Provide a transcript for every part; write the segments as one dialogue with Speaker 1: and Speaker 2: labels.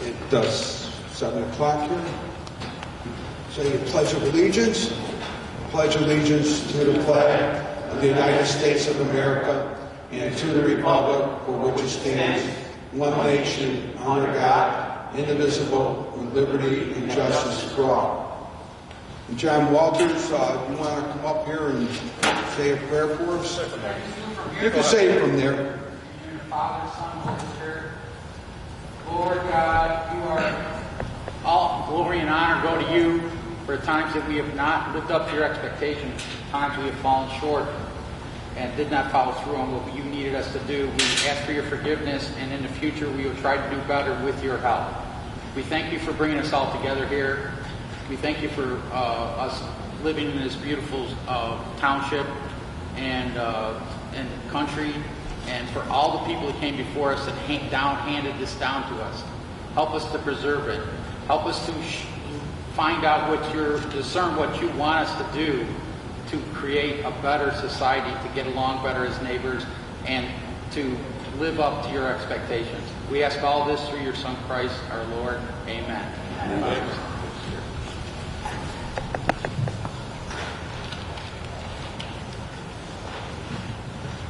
Speaker 1: It does 7 o'clock here. Say the Pledge of Allegiance. Pledge allegiance to the flag of the United States of America and to the republic for which it stands, one nation, under God, indivisible, with liberty and justice for all. And John Walters, you want to come up here and say a prayer for us? You can say it from there.
Speaker 2: Father, Son, Holy Spirit. Lord God, you are all glory and honor go to you for the times that we have not lived up to your expectations, times we have fallen short and did not follow through on what you needed us to do. We ask for your forgiveness, and in the future we will try to do better with your help. We thank you for bringing us all together here. We thank you for us living in this beautiful township and country, and for all the people that came before us that handed this down to us. Help us to preserve it. Help us to find out discern what you want us to do to create a better society, to get along better as neighbors, and to live up to your expectations. We ask all this through your Son Christ, our Lord. Amen. Amen.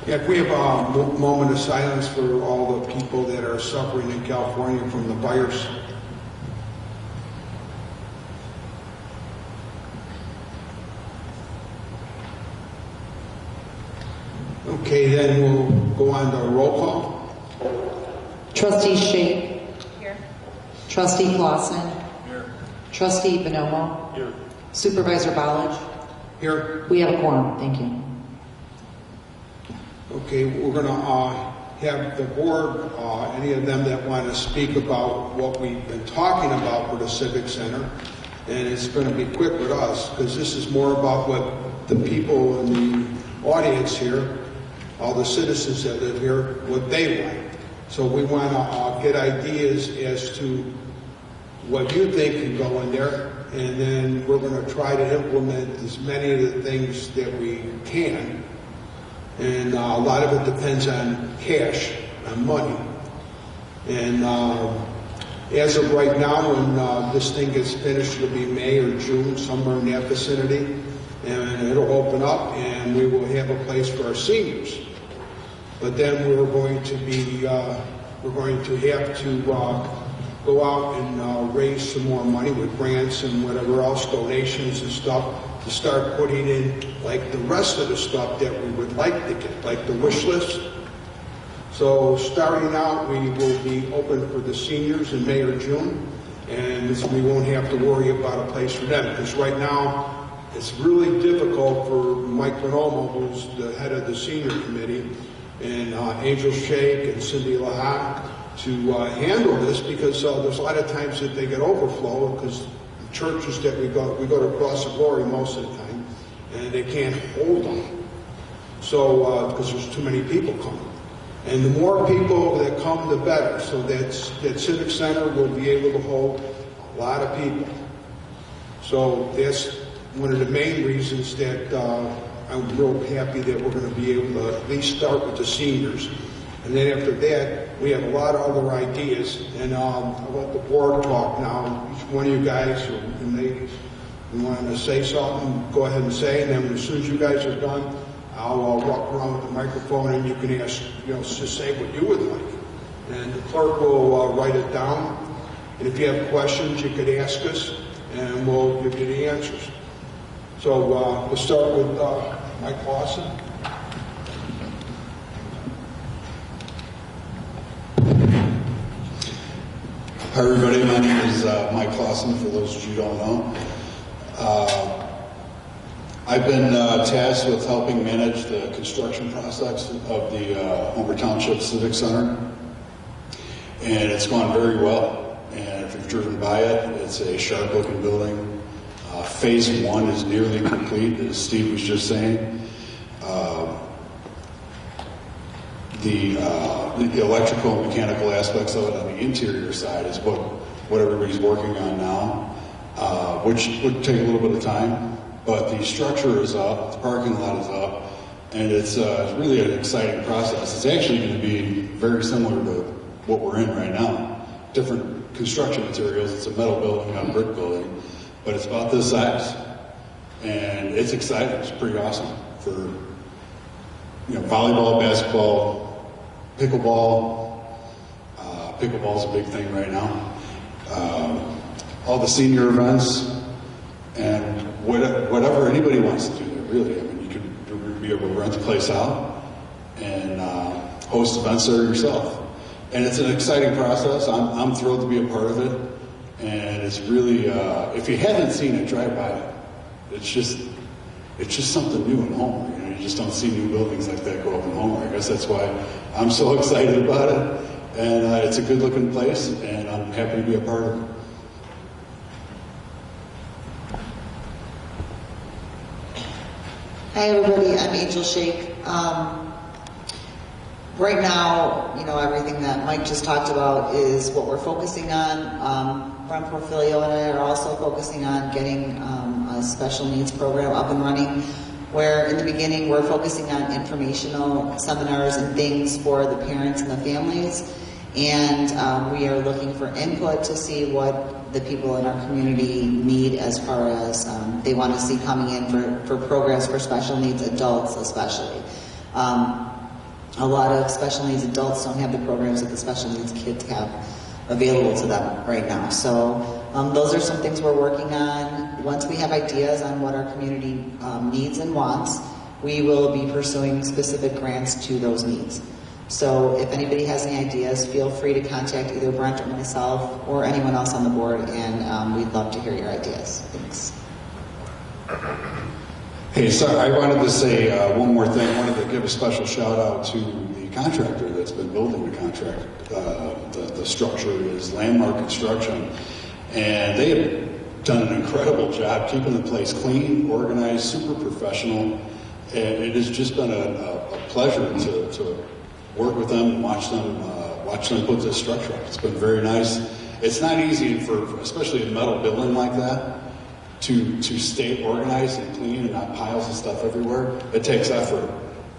Speaker 1: Yeah, we have a moment of silence for all the people that are suffering in California from the virus. Okay, then we'll go on to a roll call.
Speaker 3: Trustee Shake. Here. Trustee Clausen.
Speaker 4: Here.
Speaker 3: Trustee Bonomo.
Speaker 4: Here.
Speaker 3: Supervisor Ballage.
Speaker 1: Here.
Speaker 3: We have a quorum. Thank you.
Speaker 1: Okay, we're going to have the board, any of them that want to speak about what we've been talking about for the Civic Center. And it's going to be quick with us because this is more about what the people in the audience here, all the citizens that live here, what they want. So we want to get ideas as to what you think can go in there, and then we're going to try to implement as many of the things that we can. And a lot of it depends on cash, on money. And as of right now, when this thing gets finished, it'll be May or June, somewhere in that vicinity. And it'll open up, and we will have a place for our seniors. But then we're going to have to go out and raise some more money with grants and whatever else, donations and stuff, to start putting in like the rest of the stuff that we would like to get, like the wish list. So starting out, we will be open for the seniors in May or June, and we won't have to worry about a place for them, because right now it's really difficult for Mike Bonomo, who's the head of the senior committee, and Angel Shake and Cindy Lahat to handle this, because there's a lot of times that they get overflow, because the churches that we go to Cross of Glory most of the time, and they can't hold them. So, because there's too many people coming. And the more people that come, the better. So that Civic Center will be able to hold a lot of people. So that's one of the main reasons that I'm real happy that we're going to be able to at least start with the seniors. And then after that, we have a lot of other ideas. And I'll let the board talk now. Each one of you guys and ladies, you want to say something, go ahead and say. And then as soon as you guys are done, I'll walk around with the microphone and you can ask, just say what you would like. And the clerk will write it down. And if you have questions, you could ask us, and we'll give you the answers. So we'll start with Mike Clausen.
Speaker 4: Hi everybody, my name is Mike Clausen, for those of you who don't know. I've been tasked with helping manage the construction process of the Homer Township Civic Center, and it's gone very well. And if you've driven by it, it's a sharp-looking building. Phase 1 is nearly complete, as Steve was just saying. The electrical and mechanical aspects of it on the interior side is what everybody's working on now, which would take a little bit of time. But the structure is up, the parking lot is up, and it's really an exciting process. It's actually going to be very similar to what we're in right now. Different construction materials. It's a metal building, not a brick building, but it's about this size. And it's exciting. It's pretty awesome for, volleyball, basketball, pickleball. Pickleball is a big thing right now. All the senior events and whatever anybody wants to do there, really. I mean, you can be able to rent the place out and host events there yourself. And it's an exciting process. I'm thrilled to be a part of it. And it's really, if you haven't seen it, drive by it. It's just something new in Homer. You just don't see new buildings like that go up in Homer. I guess that's why I'm so excited about it. And it's a good looking place, and I'm happy to be a part of it.
Speaker 3: Hi everybody, I'm Angel Shake. Right now, everything that Mike just talked about is what we're focusing on. Ron Porfilio and I are also focusing on getting a special needs program up and running, where in the beginning we're focusing on informational seminars and things for the parents and the families. And we are looking for input to see what the people in our community need as far as they want to see coming in for programs for special needs adults especially. A lot of special needs adults don't have the programs that the special needs kids have available to them right now. So those are some things we're working on. Once we have ideas on what our community needs and wants, we will be pursuing specific grants to those needs. So if anybody has any ideas, feel free to contact either Brent or myself or anyone else on the board, and we'd love to hear your ideas. Thanks.
Speaker 4: Hey, sorry, I wanted to say one more thing. I wanted to give a special shout out to the contractor that's been building the contract. The structure is Landmark Construction, and they have done an incredible job keeping the place clean, organized, super professional, and it has just been a pleasure to work with them and watch them put this structure up. It's been very nice. It's not easy for especially a metal building like that, to stay organized and clean and not piles of stuff everywhere. It takes effort,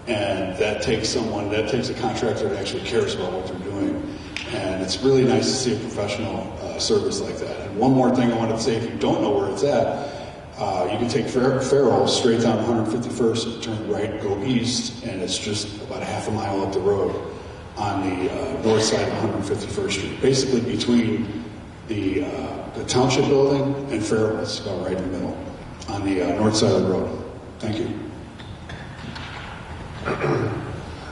Speaker 4: and that takes a contractor that actually cares about what they're doing. And it's really nice to see a professional service like that. And one more thing I wanted to say, if you don't know where it's at, you can take Farrell straight down 151st and turn right, go east, and it's just about a half a mile up the road on the north side of 151st Street. Basically between the Township building and Farrell. It's about right in the middle on the north side of the road. Thank you.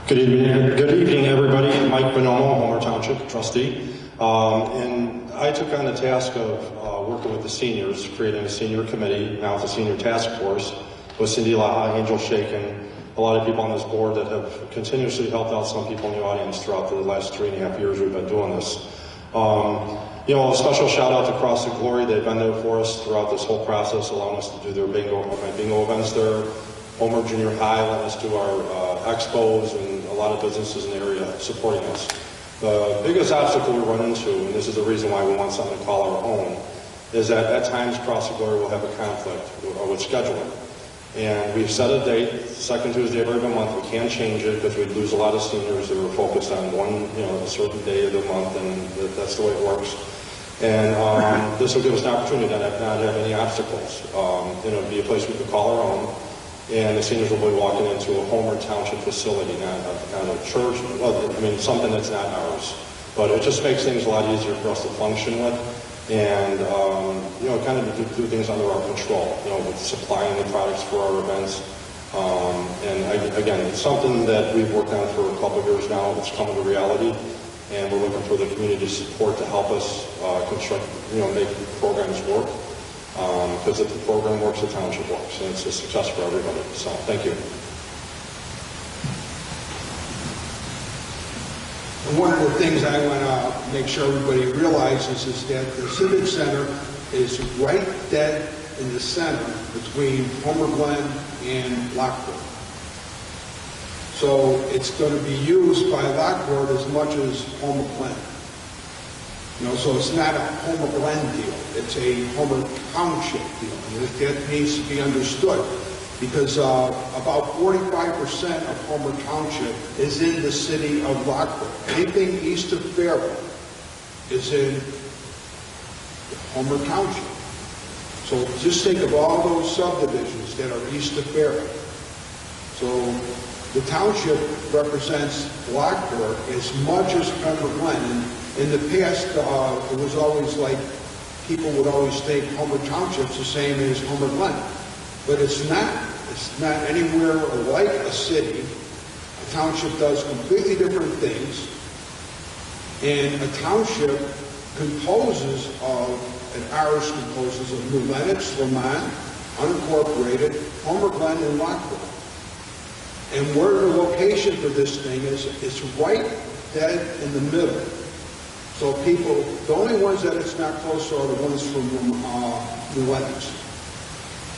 Speaker 5: Good evening, everybody. Mike Bonomo, Homer Township trustee. And I took on the task of working with the seniors, creating a senior committee, now it's a senior task force, with Cindy Laha, Angel Shaken, a lot of people on this board that have continuously helped out some people in the audience throughout the last 3.5 years we've been doing this. A special shout out to Cross the Glory. They've been there for us throughout this whole process, allowing us to do their bingo events there. Homer Junior High let us do our expos, and a lot of businesses in the area supporting us. The biggest obstacle we run into, and this is the reason why we want something to call our own, is that at times Cross the Glory will have a conflict with scheduling. And we've set a date, second Tuesday of every month. We can't change it because we'd lose a lot of seniors that were focused on a certain day of the month, and that's the way it works. And this will give us an opportunity to not have any obstacles. It'll be a place we could call our own, and the seniors will be walking into a Homer Township facility, not a church, something that's not ours. But it just makes things a lot easier for us to function with, and kind of do things under our control, with supplying the products for our events. Again, it's something that we've worked on for a couple of years now. It's coming to reality, and we're looking for the community support to help us construct, make programs work. Because if the program works, the township works, and it's a success for everybody. So, thank you.
Speaker 1: And one of the things I want to make sure everybody realizes is that the Civic Center is right dead in the center between Homer Glen and Lockport. So it's going to be used by Lockport as much as Homer Glen. So it's not a Homer Glen deal. It's a Homer Township deal. And that needs to be understood, because about 45% of Homer Township is in the city of Lockport. Anything east of Farrell is in Homer Township. So just think of all those subdivisions that are east of Barry. So the township represents Blackboard as much as Homer Glen. And in the past, it was always like, people would always think Homer Township's the same as Homer Glen. But it's not. It's not anywhere like a city. A township does completely different things. And a township composes of, and ours composes of New Lenox, Lamont, unincorporated, Homer Glen, and Lockwood. And where the location for this thing is, it's right dead in the middle. So people, the only ones that it's not close to are the ones from New Lenox.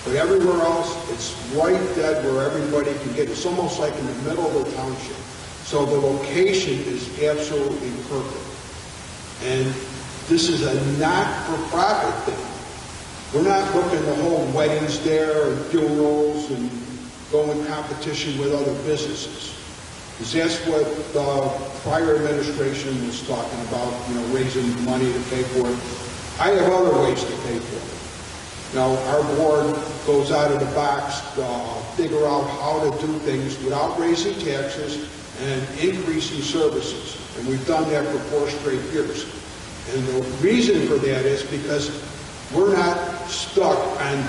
Speaker 1: But everywhere else, it's right dead where everybody can get it. It's almost like in the middle of the township. So the location is absolutely perfect. And this is a not-for-profit thing. We're not looking to hold weddings there and funerals and go in competition with other businesses. Because that's what the prior administration was talking about, raising money to pay for it. I have other ways to pay for it. Now, our board goes out of the box to figure out how to do things without raising taxes and increasing services. And we've done that for 4 straight years. And the reason for that is because we're not stuck on,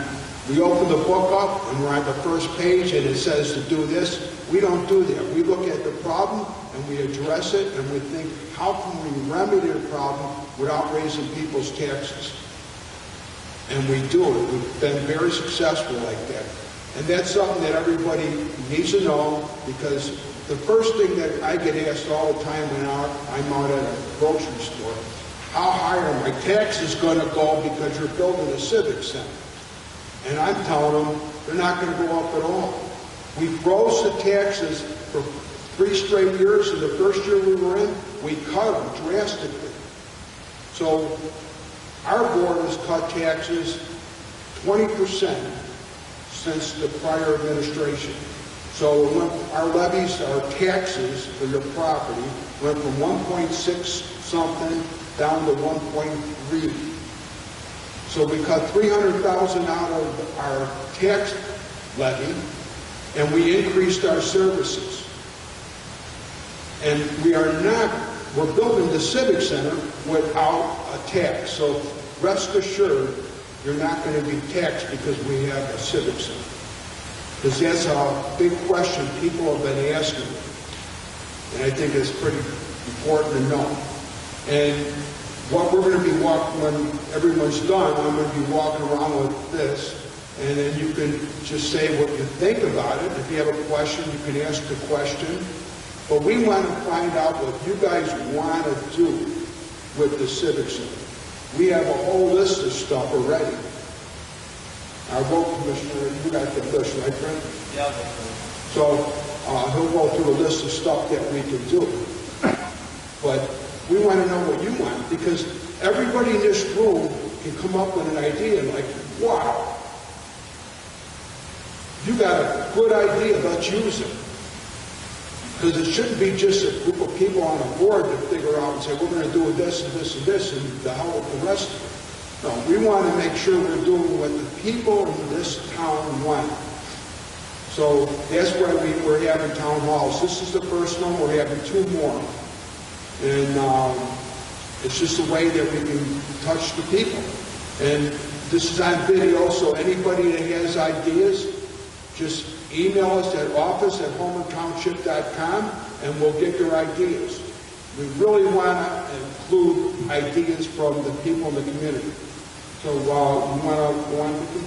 Speaker 1: we open the book up and we're on the first page and it says to do this. We don't do that. We look at the problem and we address it and we think, how can we remedy the problem without raising people's taxes? And we do it. We've been very successful like that. And that's something that everybody needs to know, because the first thing that I get asked all the time when I'm out at a grocery store, how high are my taxes going to go because you're building a Civic Center? And I'm telling them they're not going to go up at all. We froze the taxes for 3 straight years, and the first year we were in, we cut them drastically. So our board has cut taxes 20% since the prior administration. So our levies, our taxes for your property went from 1.6 something down to 1.3. So we cut $300,000 out of our tax levy, and we increased our services. And we're building the Civic Center without a tax. So rest assured, you're not going to be taxed because we have a Civic Center. Because that's a big question people have been asking. And I think it's pretty important to know. And what we're going to be walking, when everyone's done, I'm going to be walking around with this. And then you can just say what you think about it. If you have a question, you can ask the question. But we want to find out what you guys want to do with the Civic Center. We have a whole list of stuff already. Our road commissioner, you got the list, right, Brent?
Speaker 6: Yeah.
Speaker 1: So he'll go through a list of stuff that we can do. But we want to know what you want, because everybody in this room can come up with an idea like, wow, you got a good idea, let's use it. Because it shouldn't be just a group of people on a board that figure out and say, we're going to do this and this and this, and the hell with the rest of it. No, we want to make sure we're doing what the people in this town want. So that's why we're having town halls. This is the first one. We're having 2 more. And it's just a way that we can touch the people. And this is on video, so anybody that has ideas, just email us at office@homertownship.com and we'll get their ideas. We really want to include ideas from the people in the community. So you want to go on, Vicki?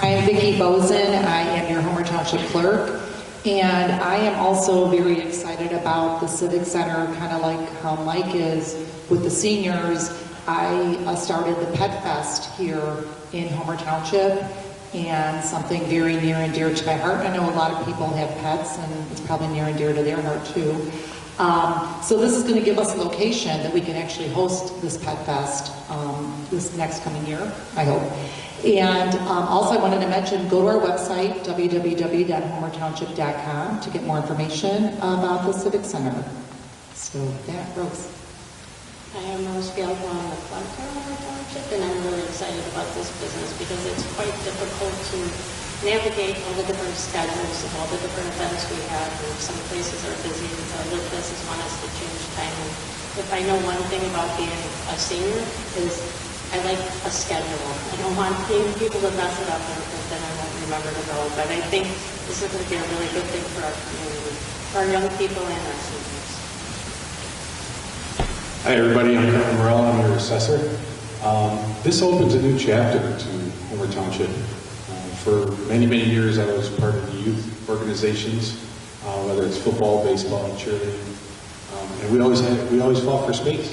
Speaker 7: I'm Vicki Bozen. I am your Homer Township clerk. And I am also very excited about the Civic Center, kind of like how Mike is with the seniors. I started the Pet Fest here in Homer Township, and something very near and dear to my heart. I know a lot of people have pets, and it's probably near and dear to their heart too. So this is going to give us a location that we can actually host this Pet Fest this next coming year, I hope. And also I wanted to mention, go to our website, www.homertownship.com, to get more information about the Civic Center. So that, Rose.
Speaker 6: I am Rose Fields on the Butler Township, and I'm really excited about this business because it's quite difficult to navigate all the different schedules of all the different events we have. And some places are busy, other places want us to change time. And if I know one thing about being a senior is I like a schedule. I don't want people to mess it up because then I won't remember to go. But I think this is going to be a really good thing for our community, for our young people and our seniors.
Speaker 8: Hi everybody, I'm Kevin Morell, I'm your assessor. This opens a new chapter to Homer Township. For many, many years I was part of the youth organizations, whether it's football, baseball, cheerleading, and we always fought for space.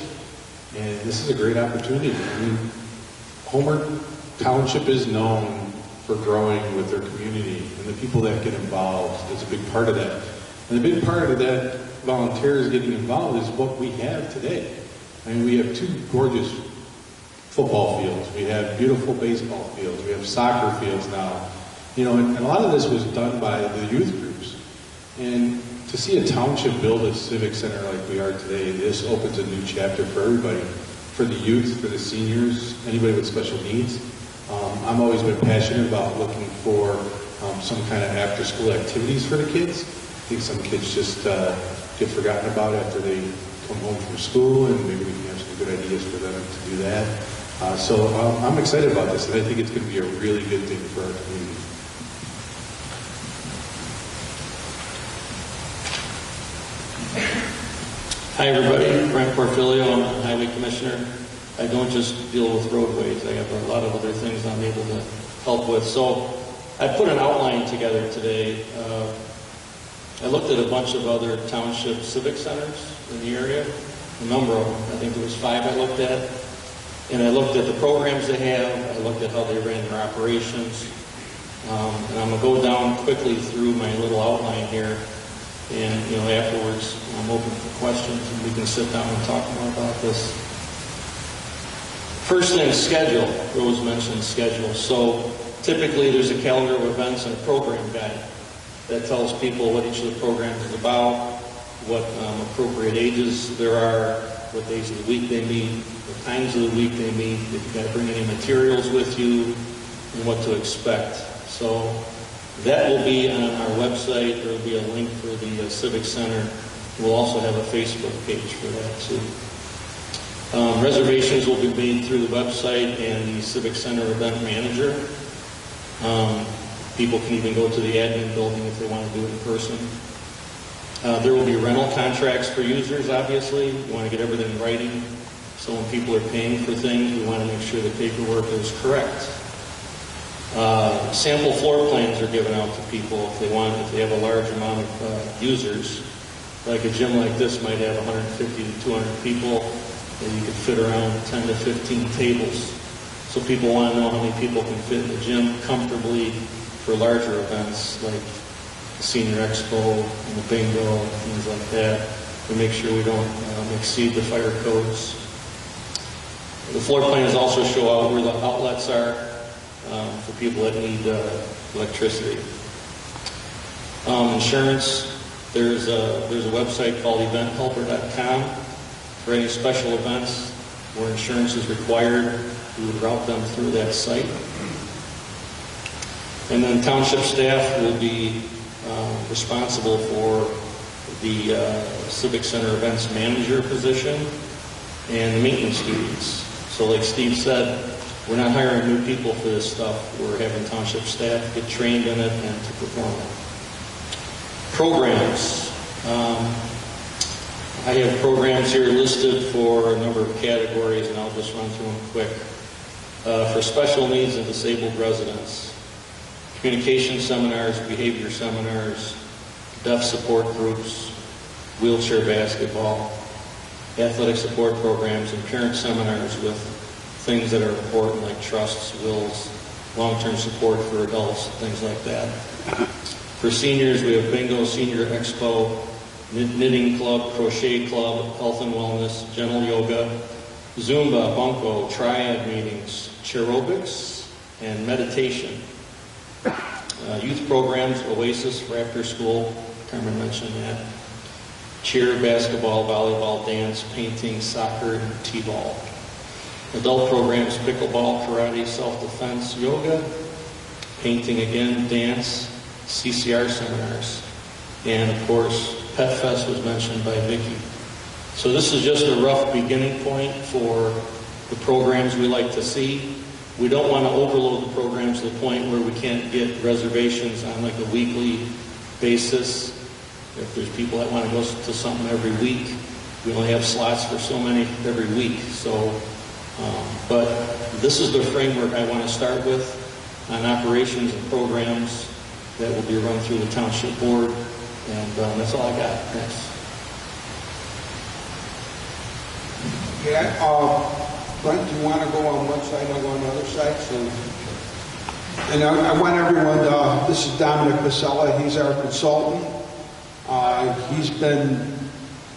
Speaker 8: And this is a great opportunity. I mean, Homer Township is known for growing with their community, and the people that get involved is a big part of that. And the big part of that volunteers getting involved is what we have today. I mean, we have two gorgeous football fields. We have beautiful baseball fields. We have soccer fields now. You know, and a lot of this was done by the youth groups. And to see a township build a civic center like we are today, this opens a new chapter for everybody, for the youth, for the seniors, anybody with special needs. I've always been passionate about looking for some kind of after-school activities for the kids. I think some kids just get forgotten about after they come home from school, and maybe we can have some good ideas for them to do that. So I'm excited about this, and I think it's going to be a really good thing for our community.
Speaker 9: Hi everybody, Brent Porfilio, I'm the Highway Commissioner. I don't just deal with roadways, I have a lot of other things I'm able to help with. So I put an outline together today. I looked at a bunch of other township civic centers in the area, a number of them. I think there was 5 I looked at. And I looked at the programs they have, I looked at how they ran their operations. And I'm going to go down quickly through my little outline here. And, you know, afterwards, I'm open for questions and we can sit down and talk more about this. First thing, schedule. Rose mentioned schedule. So typically there's a calendar of events and a program guide that tells people what each of the programs is about, what appropriate ages there are, what days of the week they meet, what times of the week they meet, if you've got to bring any materials with you, and what to expect. So that will be on our website. There will be a link for the Civic Center. We'll also have a Facebook page for that too. Reservations will be made through the website and the Civic Center event manager. People can even go to the admin building if they want to do it in person. There will be rental contracts for users, obviously. We want to get everything in writing. So when people are paying for things, we want to make sure the paperwork is correct. Sample floor plans are given out to people if they have a large amount of users. Like a gym like this might have 150 to 200 people, and you could fit around 10 to 15 tables. So people want to know how many people can fit in the gym comfortably for larger events like the Senior Expo and the bingo, things like that, to make sure we don't exceed the fire codes. The floor plans also show out where the outlets are for people that need electricity. Insurance, there's a website called eventhelper.com for any special events where insurance is required. We would route them through that site. And then township staff will be responsible for the Civic Center events manager position and the maintenance duties. So like Steve said, we're not hiring new people for this stuff. We're having township staff get trained in it and to perform it. Programs. I have programs here listed for a number of categories, and I'll just run through them quick. For special needs and disabled residents, communication seminars, behavior seminars, deaf support groups, wheelchair basketball, athletic support programs, and parent seminars with things that are important like trusts, wills, long-term support for adults, things like that. For seniors, we have bingo, senior expo, knitting club, crochet club, health and wellness, gentle yoga, Zumba, bunko, triad meetings, chair-aerobics, and meditation. Youth programs, Oasis for after school, Carmen mentioned that. cheer, basketball, volleyball, dance, painting, soccer, and t-ball. Adult programs, pickleball, karate, self-defense, yoga, painting again, dance, CCR seminars, and of course, Pet Fest was mentioned by Vicki. So this is just a rough beginning point for the programs we like to see. We don't want to overload the programs to the point where we can't get reservations on like a weekly basis. If there's people that want to go to something every week, we only have slots for so many every week. So, but this is the framework I want to start with on operations and programs that will be run through the Township Board. And that's all I got. Thanks.
Speaker 1: Yeah, Brent, do you want to go on one side, I'll go on the other side? So, and I want everyone to, this is Dominic Pasella, he's our consultant. He's been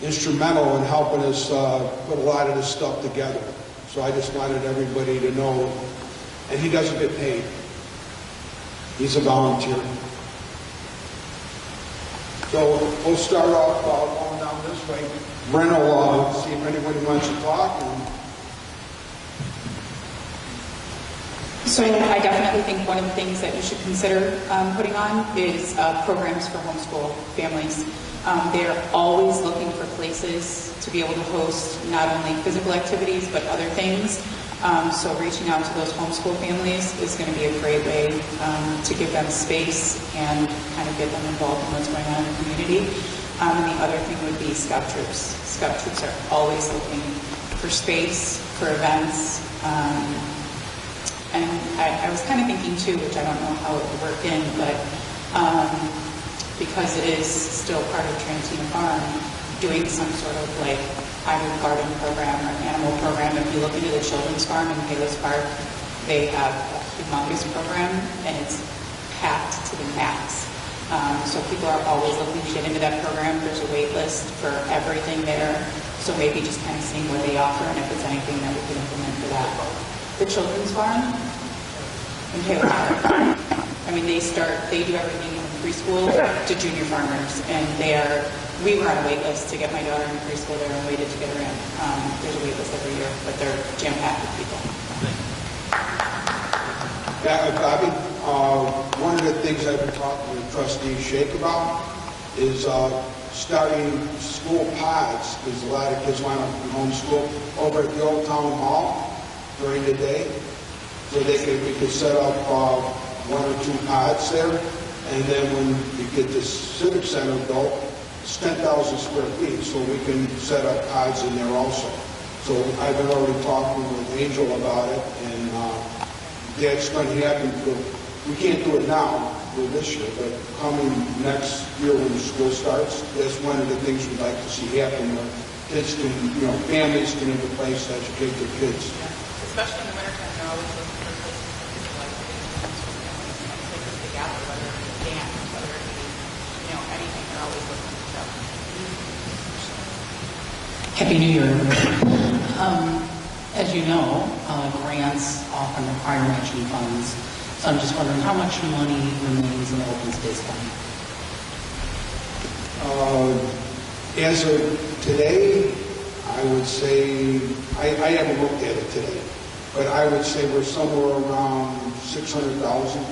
Speaker 1: instrumental in helping us put a lot of this stuff together. So I just wanted everybody to know, and he doesn't get paid. He's a volunteer. So we'll start off going down this way. Brent will see if anybody wants to talk.
Speaker 10: So I definitely think one of the things that you should consider putting on is programs for homeschool families. They're always looking for places to be able to host not only physical activities but other things. So reaching out to those homeschool families is going to be a great way to give them space and kind of get them involved in what's going on in the community. And the other thing would be Scout troops. Scout troops are always looking for space, for events. And I was kind of thinking too, which I don't know how it would work in, but because it is still part of Trantina Farm, doing some sort of like either garden program or animal program. If you look into the children's farm in Palos Park, they have a humongous program and it's packed to the max. So people are always looking to get into that program. There's a wait list for everything there. So maybe just kind of seeing what they offer and if it's anything that we can implement for that. The children's farm in Palos Park. I mean, they do everything from preschool to junior farmers, and we were on a wait list to get my daughter in preschool there and waited to get her in. There's a wait list every year, but they're jam-packed with people.
Speaker 1: Yeah, Bobby, one of the things I've been talking to Trustee Shake about is starting school pods, because a lot of kids want to homeschool over at the Old Town Hall during the day. So we could set up 1 or 2 pods there, and then when we get the Civic Center built, it's 10,000 square feet, so we can set up pods in there also. So I've been already talking with Angel about it, and that's going to happen. We can't do it now for this year, but coming next year when the school starts, that's one of the things we'd like to see happen, where kids can, families can have a place to educate their kids.
Speaker 11: Especially in the wintertime, they're always looking for places to like places to gather, whether it be dance, whether it be, anything, they're always looking for stuff.
Speaker 12: Happy New Year, everybody. As you know, grants often require matching funds. So I'm just wondering how much money remains in the open space fund?
Speaker 1: As of today, I would say, I haven't looked at it today, but I would say we're somewhere around 600,000.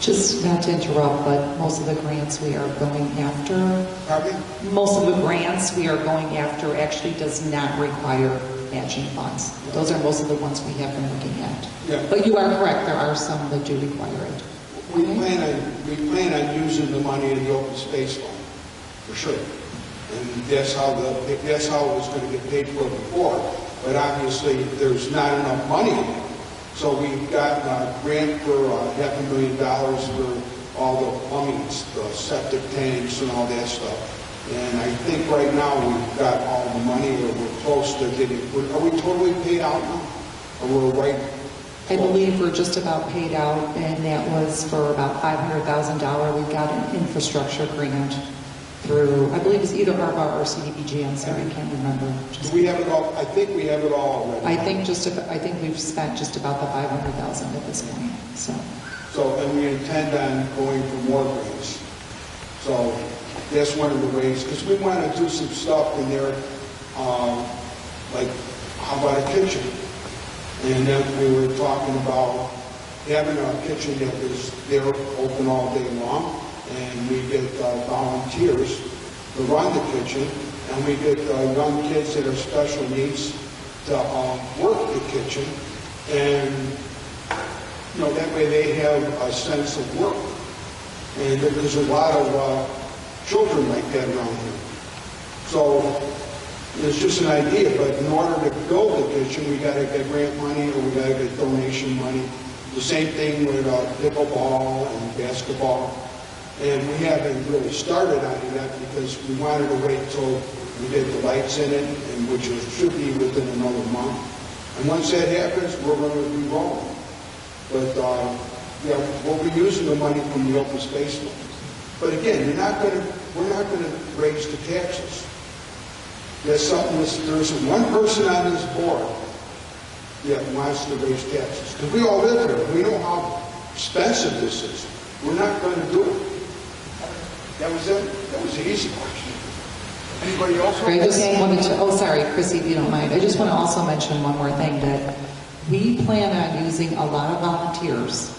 Speaker 7: Just not to interrupt, but most of the grants we are going after,
Speaker 1: Pardon me?
Speaker 7: most of the grants we are going after actually does not require matching funds. Those are most of the ones we have been looking at.
Speaker 1: Yeah.
Speaker 7: But you are correct, there are some that do require it.
Speaker 1: We plan on using the money in the open space fund, for sure. And that's how it was going to get paid for before. But obviously, there's not enough money in it. So we've got a grant for $500,000 for all the plumbing, the septic tanks and all that stuff. And I think right now we've got all the money, or we're close to getting, are we totally paid out now? Or we're right?
Speaker 7: I believe we're just about paid out, and that was for about $500,000. We got an infrastructure grant through, I believe it's either ARPA or CDBG, I'm sorry, I can't remember.
Speaker 1: Do we have it all? I think we have it all already.
Speaker 7: I think we've spent just about the $500,000 at this point, so.
Speaker 1: So, and we intend on going for more grants. So, that's one of the ways, because we want to do some stuff in there, like, how about a kitchen? And then we were talking about having a kitchen that was there open all day long, and we get volunteers to run the kitchen, and we get young kids that are special needs to work the kitchen, and that way they have a sense of work. And there's a lot of children like that around here. So it's just an idea, but in order to build the kitchen, we got to get grant money or we got to get donation money. The same thing with pickleball and basketball. And we haven't really started on it yet because we wanted to wait till we get the lights in it, and which should be within another month. And once that happens, we're going to be rolling. But we'll be using the money from the open space fund. But again, we're not going to raise the taxes. There's one person on this board that wants to raise taxes. Because we all live here. We know how expensive this is. We're not going to do it. That was it. That was the easy question. Anybody else?
Speaker 7: I just wanted to, sorry, Chrissy, if you don't mind. I just want to also mention one more thing, that we plan on using a lot of volunteers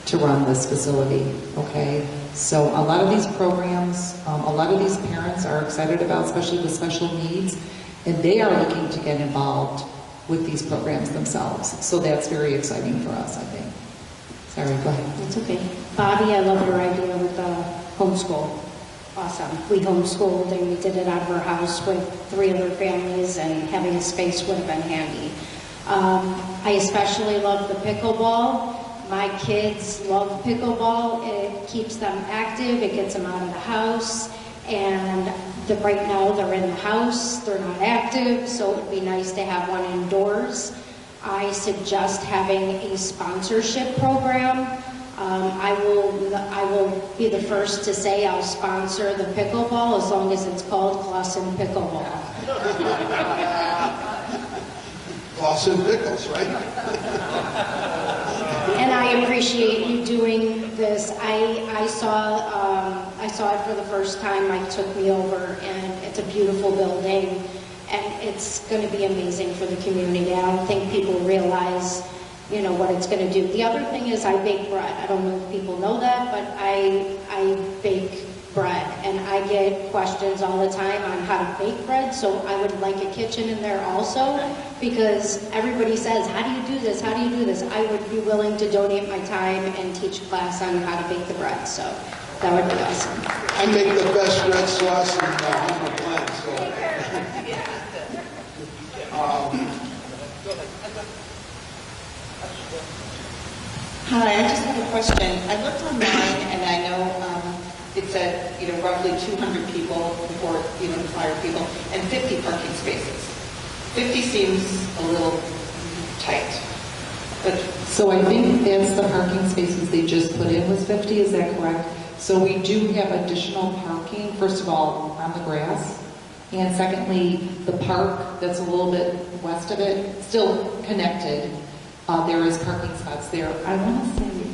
Speaker 7: to run this facility, okay? So a lot of these programs, a lot of these parents are excited about, especially with special needs, and they are looking to get involved with these programs themselves. So that's very exciting for us, I think. Sorry, go ahead.
Speaker 6: It's okay. Bobby, I love your idea with the homeschool. Awesome. We homeschooled and we did it out of our house with 3 other families, and having a space would have been handy. I especially love the pickleball. My kids love pickleball. It keeps them active. It gets them out of the house. And right now they're in the house. They're not active, so it would be nice to have one indoors. I suggest having a sponsorship program. I will be the first to say I'll sponsor the pickleball as long as it's called Clausen Pickleball.
Speaker 1: Clausen Pickles, right?
Speaker 6: And I appreciate you doing this. I saw it for the first time. Mike took me over, and it's a beautiful building, and it's going to be amazing for the community. I don't think people realize, what it's going to do. The other thing is I bake bread. I don't know if people know that, but I bake bread, and I get questions all the time on how to bake bread, so I would like a kitchen in there also, because everybody says, how do you do this? How do you do this? I would be willing to donate my time and teach a class on how to bake the bread, so that would be awesome.
Speaker 1: I make the best red sauce in the Humber plant, so.
Speaker 13: Hi, I just have a question. I looked online and I know it said, roughly 200 people before, fire people, and 50 parking spaces. 50 seems a little tight. But
Speaker 7: So I think that's the parking spaces they just put in was 50, is that correct? So we do have additional parking, first of all, on the grass, and secondly, the park that's a little bit west of it, still connected. There is parking spots there. I want to say maybe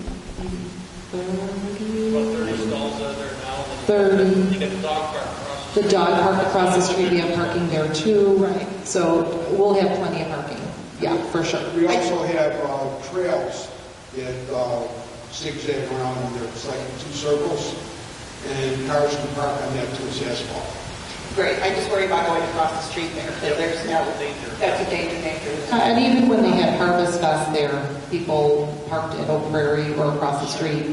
Speaker 9: 30 stalls there now.
Speaker 7: 30.
Speaker 9: You get the dog park across
Speaker 7: The dog park across the street, we have parking there too.
Speaker 13: Right.
Speaker 7: So we'll have plenty of parking. Yeah, for sure.
Speaker 1: We also have trails that zigzag around, and there's like 2 circles, and cars can park on that too, it's asphalt.
Speaker 13: great. I just worry about going across the street there. That there's no
Speaker 9: danger.
Speaker 13: That's a danger.
Speaker 7: And even when they had Harvest Fest there, people parked at Oak Prairie or across the street.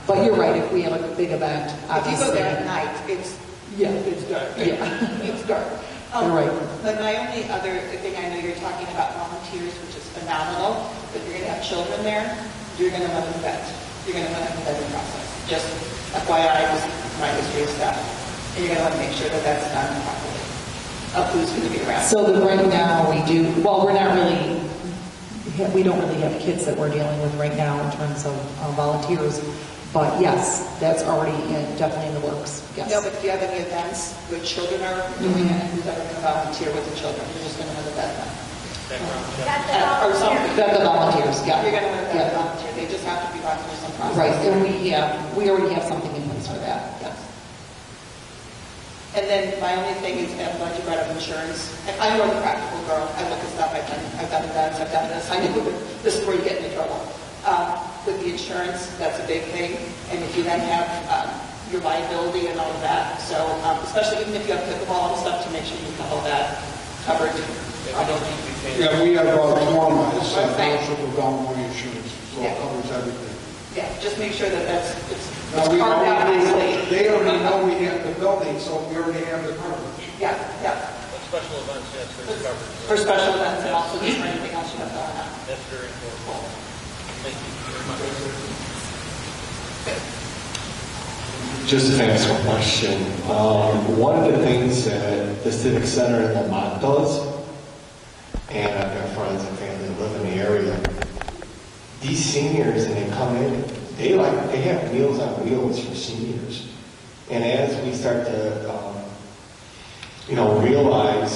Speaker 7: But you're right, if we have a big event,
Speaker 13: If you
Speaker 7: obviously.
Speaker 13: go there at night, it's dark.
Speaker 7: Yeah.
Speaker 13: It's dark.
Speaker 7: You're right.
Speaker 13: But my only other thing, I know you're talking about volunteers, which is phenomenal, but you're going to have children there, you're going to let them vet. You're going to let them vet the process. Just FYI, just my history of stuff. And you're going to want to make sure that that's done properly, of who's going to be around.
Speaker 7: So right now we do, well, we don't really have kids that we're dealing with right now in terms of volunteers. But yes, that's already definitely in the works. Yes.
Speaker 13: No, but do you have any events where children are doing it and who's ever going to volunteer with the children? You're just going to have a vet them. Or something.
Speaker 7: Vet the volunteers, yeah.
Speaker 13: You're going to let them
Speaker 7: Yeah.
Speaker 13: volunteer. They just have to be gone through some process.
Speaker 7: Right, and we already have something in place for that, yes.
Speaker 13: And then my only thing is, I'm glad you brought up insurance. I'm more the practical girl. I look at stuff, I've done events, I've done this. I know that this is where you get into trouble. With the insurance, that's a big thing. And if you then have your liability and all of that, so especially even if you have pickleball and stuff, to make sure you have all that covered.
Speaker 1: Yeah, we have Norma, it's Township of Illinois Insurance, so it covers everything.
Speaker 13: Yeah, just make sure that it's
Speaker 1: Now, we
Speaker 13: carved out nicely.
Speaker 1: they already know we have the building, so we already have the coverage.
Speaker 13: Yeah, yeah.
Speaker 9: Special events, yes, there's coverage.
Speaker 13: For special events and also just for anything else you have going on.
Speaker 9: That's very important. Thank you very much.
Speaker 14: Just to ask a question. One of the things that the Civic Center in Lamont does, and I've got friends and family that live in the area, these seniors, and they come in, they have Meals on Wheels for seniors. And as we start to, realize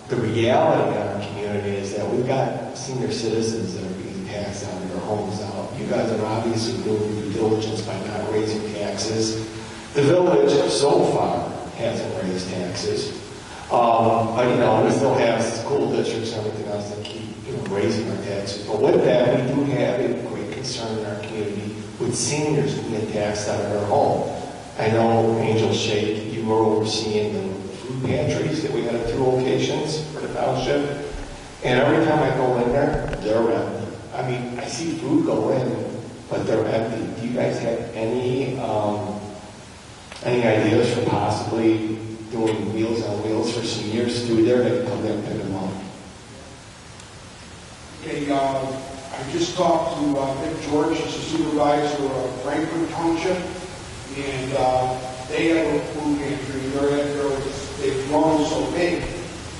Speaker 14: the reality in our community is that we've got senior citizens that are being taxed out of their homes now. You guys are obviously doing due diligence by not raising taxes. The village so far hasn't raised taxes. But, we still have school districts and everything else that keep, raising our taxes. But with that, we do have a great concern in our community with seniors being taxed out of their home. I know, Angel Shake, you were overseeing the food pantries that we had at 2 locations for the township. And every time I go in there, they're empty. I mean, I see food go in, but they're empty. Do you guys have any ideas for possibly doing Meals on Wheels for seniors through there that can come there and pick them up?
Speaker 1: Okay, I just talked to Nick George, he's the supervisor of Franklin Township, and they have a food pantry. They've grown so big,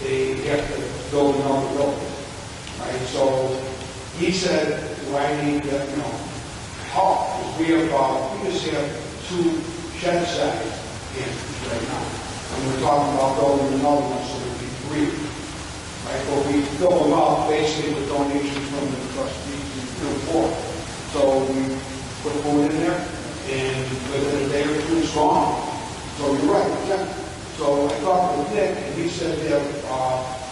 Speaker 1: they have to build another building, right? So he said, do I need to, help? Because we just have 2 shed-size pantries right now. And we're talking about building another one, so there'd be 3. Right, but we fill them up basically with donations from the trustees and board. So we put food in there, and within a day or 2 it's gone. So you're right, yeah. So I talked with Nick, and he said that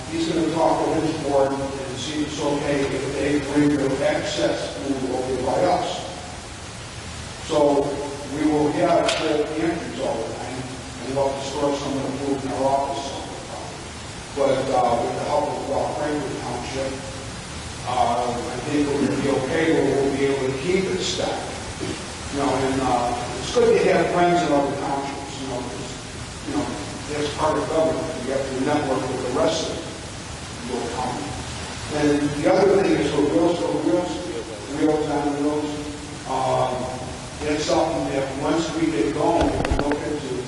Speaker 1: he's going to talk with his board and see if it's okay if they bring their excess food over by us. So we will have full pantries all the time, and we'll have to store some of the food in our office. But with the help of Franklin Township, I think we're going to be okay, where we'll be able to keep it stacked. And it's good to have friends in other townships, because, that's part of government. You have to network with the rest of the county. And the other thing is with Wheels on Wheels, that's something that once we get going, we can look into.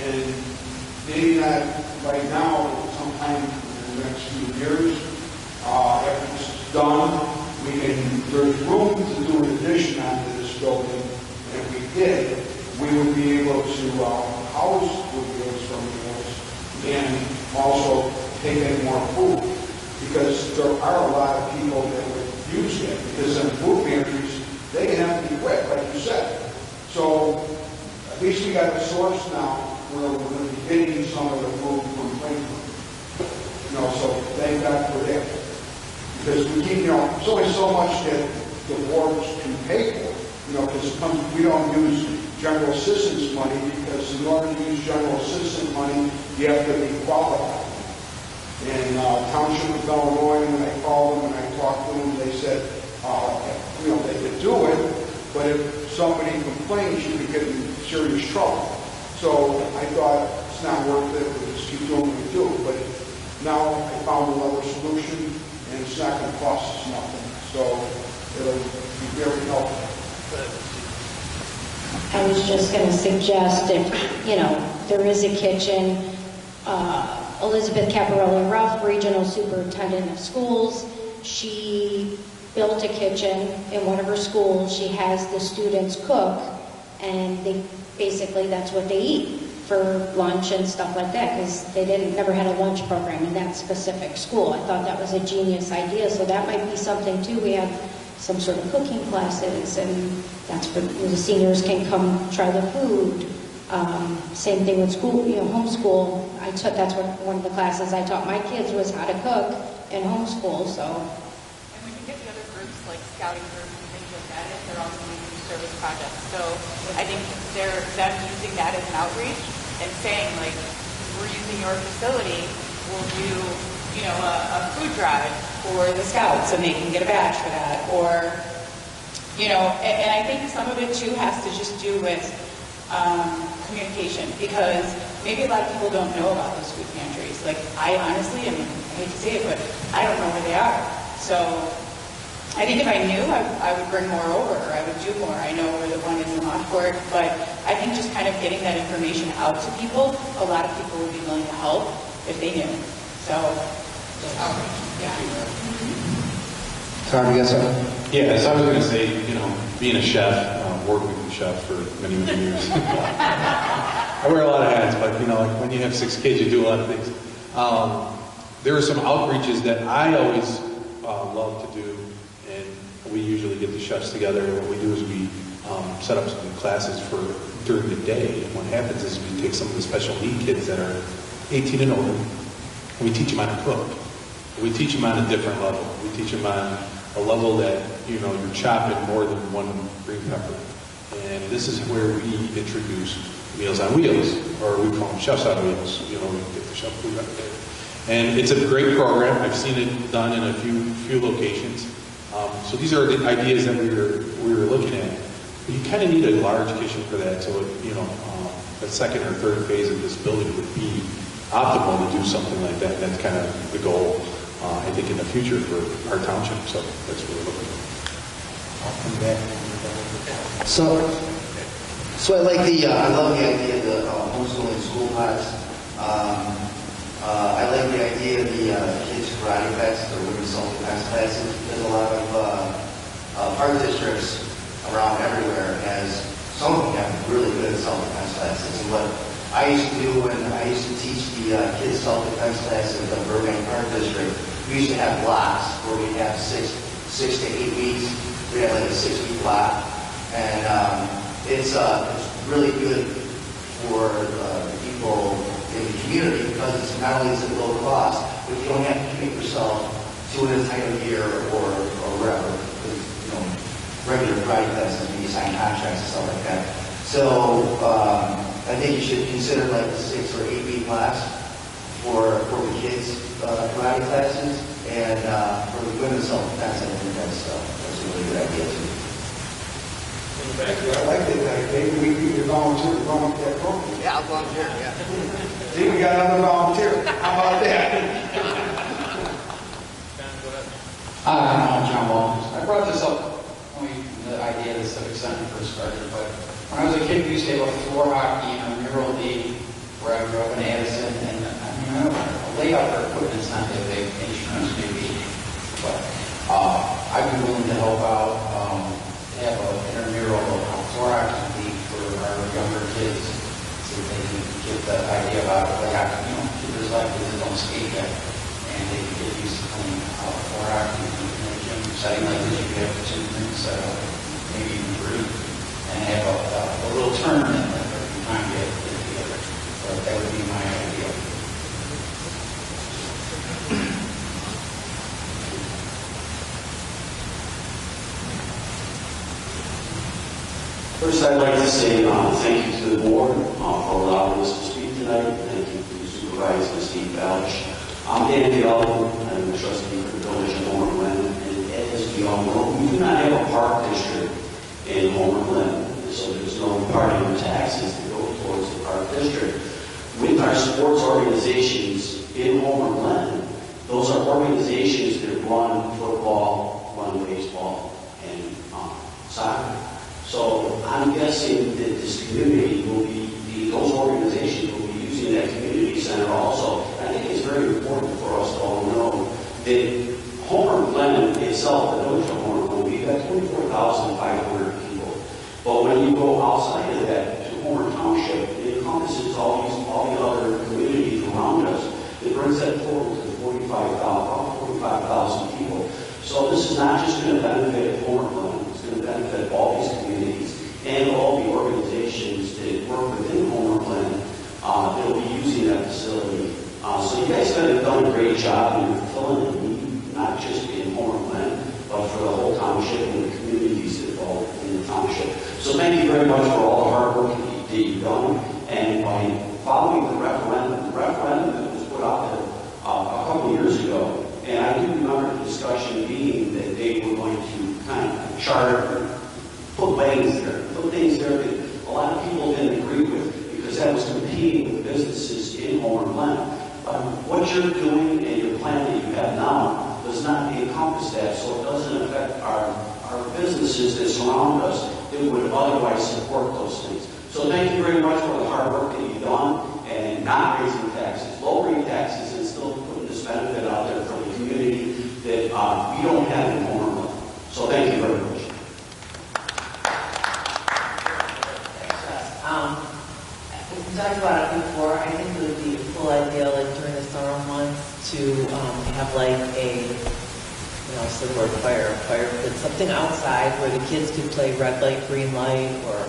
Speaker 1: And maybe not right now, but sometime in the next few years, after this is done, there's room to do an addition onto this building. And if we did, we would be able to house the Wheels from Wheels and also take in more food. Because there are a lot of people that would use it, because in food pantries, they can have to be quick, like you said. So at least we got a source now where we're going to be getting some of the food from Franklin. So thank God for that. Because we keep, there's only so much that the boards can pay for. Because we don't use general assistance money, because in order to use general assistance money, you have to be qualified. And Township of Illinois, when I called them and I talked to them, they said, they could do it, but if somebody complains, you could get in serious trouble. So I thought it's not worth it, we'll just keep doing what we do. But now I found another solution, and it's not going to cost us nothing. So it'll be very helpful.
Speaker 6: I was just going to suggest if, there is a kitchen, Elizabeth Caparelli-Ruff, Regional Superintendent of Schools, she built a kitchen in one of her schools. She has the students cook, and basically that's what they eat for lunch and stuff like that, because they never had a lunch program in that specific school. I thought that was a genius idea, so that might be something too. We have some sort of cooking classes, and that's where the seniors can come try the food. Same thing with school, homeschool. That's one of the classes I taught my kids was how to cook and homeschool, so.
Speaker 11: And we can get the other groups, like scouting groups and things like that, if they're also using service projects. So I think them using that as an outreach and saying, like, we're using your facility, we'll do, a food drive
Speaker 10: for the scouts, and they can get a badge for that, or, and I think some of it too has to just do with communication, because maybe a lot of people don't know about those food pantries. Like, I honestly, I hate to say it, but I don't know where they are. So I think if I knew, I would bring more over, or I would do more. I know where the one is in Lockport, but I think just kind of getting that information out to people, a lot of people would be willing to help if they knew. So, yeah.
Speaker 14: Tom, you got something?
Speaker 8: Yeah, so I was going to say, being a chef, working with a chef for many, many years. I wear a lot of hats, but like when you have 6 kids, you do a lot of things. There are some outreaches that I always love to do, and we usually get the chefs together. And what we do is we set up some classes for during the day. And what happens is we take some of the special need kids that are 18 and older, and we teach them how to cook. We teach them on a different level. We teach them on a level that, you're chopping more than one green pepper. And this is where we introduce Meals on Wheels, or we call them Chefs on Wheels. We get the chef food out there. And it's a great program. I've seen it done in a few locations. So these are the ideas that we were looking at. But you kind of need a large kitchen for that. So, the second or third phase of this building would be optimal to do something like that. That's kind of the goal, I think, in the future for our township. So that's what we're looking at.
Speaker 14: I'll come back. So I love the idea of the homeschooling school pods. I like the idea of the kids karate fest or women's self-defense classes. There's a lot of park districts around everywhere some of them have really good self-defense classes. And what I used to do when I used to teach the kids self-defense classes at the Burbank Park District, we used to have blocks where we'd have 6 to 8 weeks. We had like a 6-week block, and it's really good for the people in the community because it's not only is it low cost, but you don't have to commit yourself to it a time of year or whatever. Regular karate classes, when you sign contracts and stuff like that. So I think you should consider like the 6 or 8 week class for the kids karate classes, and for the women's self-defense, I think that's a really good idea too.
Speaker 1: I like that. Maybe we can volunteer to run up that program.
Speaker 15: Yeah, I'll volunteer, yeah.
Speaker 1: See, we got another volunteer. How about that?
Speaker 16: I'm John Walters. I brought this up when the idea of the Civic Center first started, but when I was a kid, we used to have a floor hockey and a mural league where I grew up in Addison, and a layout for equipment's not that big, insurance maybe, but I'd be willing to help out, have an intramural floor hockey league for our younger kids, so they can get the idea about it. Like, there's like kids that don't skate yet, and they can get used to playing floor hockey in the gym setting like this. You could have 2 things set up, maybe even 3, and have a little tournament that every time you get together. But that would be my idea.
Speaker 17: First, I'd like to say thank you to the board for allowing us to speak tonight. Thank you to the supervisor, Steve Balch. I'm Dan Diallo. I'm the trustee for the village of Homer Glen. And as we all know, we do not have a park district in Homer Glen, so there's no parking taxes to go towards the park district. With our sports organizations in Homer Glen, those are organizations that run football, run baseball, and soccer. So I'm guessing that this community will be, those organizations will be using that community center also. I think it's very important for us to all know that Homer Glen itself, the village of Homer Glen, we've got 24,500 people. But when you go outside of that to Homer Township, it encompasses all the other communities around us. It brings that total to 45,000 people. So this is not just going to benefit Homer Glen, it's going to benefit all these communities and all the organizations that work within Homer using that facility. So you guys have done a great job in fulfilling the need, not just in Homer Glen, but for the whole township and the communities involved in the township. So thank you very much for all the hard work that you've done. And by following the referendum that was put out there a couple of years ago, and I do remember the discussion being that they were going to kind of charter, put things there that a lot of people didn't agree with because that was competing with businesses in Homer Glen. What you're doing and your plan that you have now does not encompass that, so it doesn't affect our businesses that surround us that would otherwise support those things. So thank you very much for the hard work that you've done and not raising taxes, lowering taxes, and still putting this benefit out there for the community that we don't have in Homer Glen. So thank you very much.
Speaker 15: We talked about it before. I think it would be a cool idea, like during the summer months, to have like a, similar fire pit, something outside where the kids could play red light, green light, or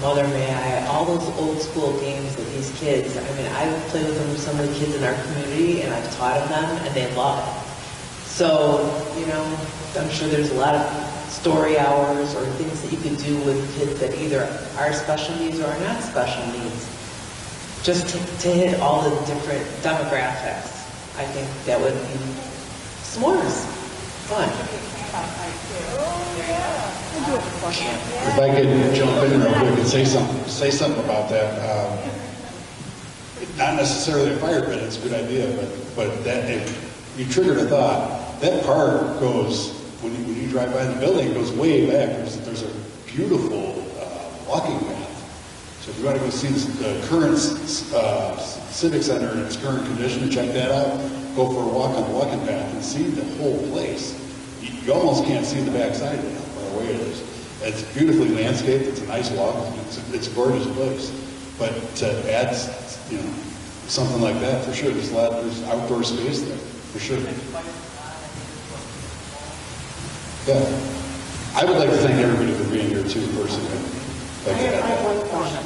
Speaker 15: Mother May I, all those old school games that these kids, I've played with them with some of the kids in our community, and I've taught them, and they love it. So, I'm sure there's a lot of story hours or things that you could do with kids that either are special needs or are not special needs. Just to hit all the different demographics. I think that would be s'mores. Fun.
Speaker 4: If I could jump in real quick and say something about that. Not necessarily a fire pit, it's a good idea, but that if you triggered a thought, that park goes, when you drive by the building, it goes way back. There's a beautiful walking path. So if you want to go see the current Civic Center in its current condition and check that out, go for a walk on the walking path and see the whole place. You almost can't see the backside of it, how far away it is. It's beautifully landscaped. It's a nice walk. It's a gorgeous place. But to add, something like that, for sure, there's outdoor space there, for sure. Yeah. I would like to thank everybody for being here too, personally.
Speaker 18: I have one question.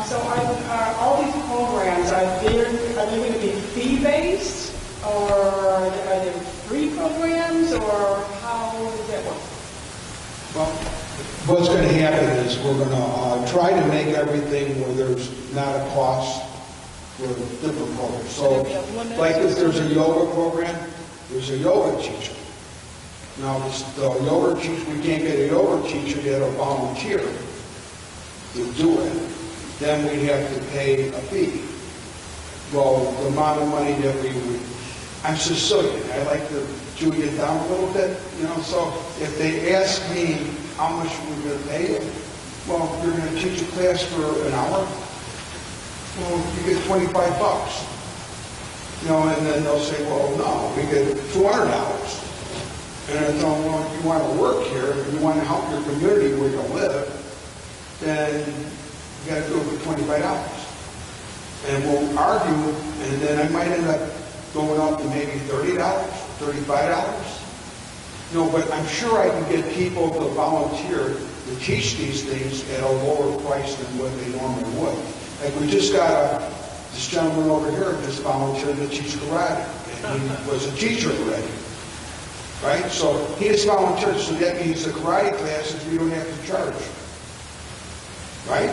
Speaker 18: So are all these programs, are they going to be fee-based, or are they free programs, or how does that work?
Speaker 1: Well, what's going to happen is we're going to try to make everything where there's not a cost for different programs. So, like if there's a yoga program, there's a yoga teacher. Now, the yoga teacher, we can't get a yoga teacher that'll volunteer to do it. Then we'd have to pay a fee. Well, the amount of money that we would, I'm Sicilian, I like to chew it down a little bit, so if they ask me how much we're going to pay, well, if you're going to teach a class for an hour, well, you get $25. And then they'll say, well, no, we get $200. And I tell them, well, if you want to work here, if you want to help your community where you live, then you got to do it for $25. And we'll argue, and then I might end up going up to maybe $30, $35. But I'm sure I can get people to volunteer to teach these things at a lower price than what they normally would. Like we just got this gentleman over here just volunteered to teach karate, and he was a teacher already. Right? So he has volunteered, so that means the karate classes we don't have to charge. Right?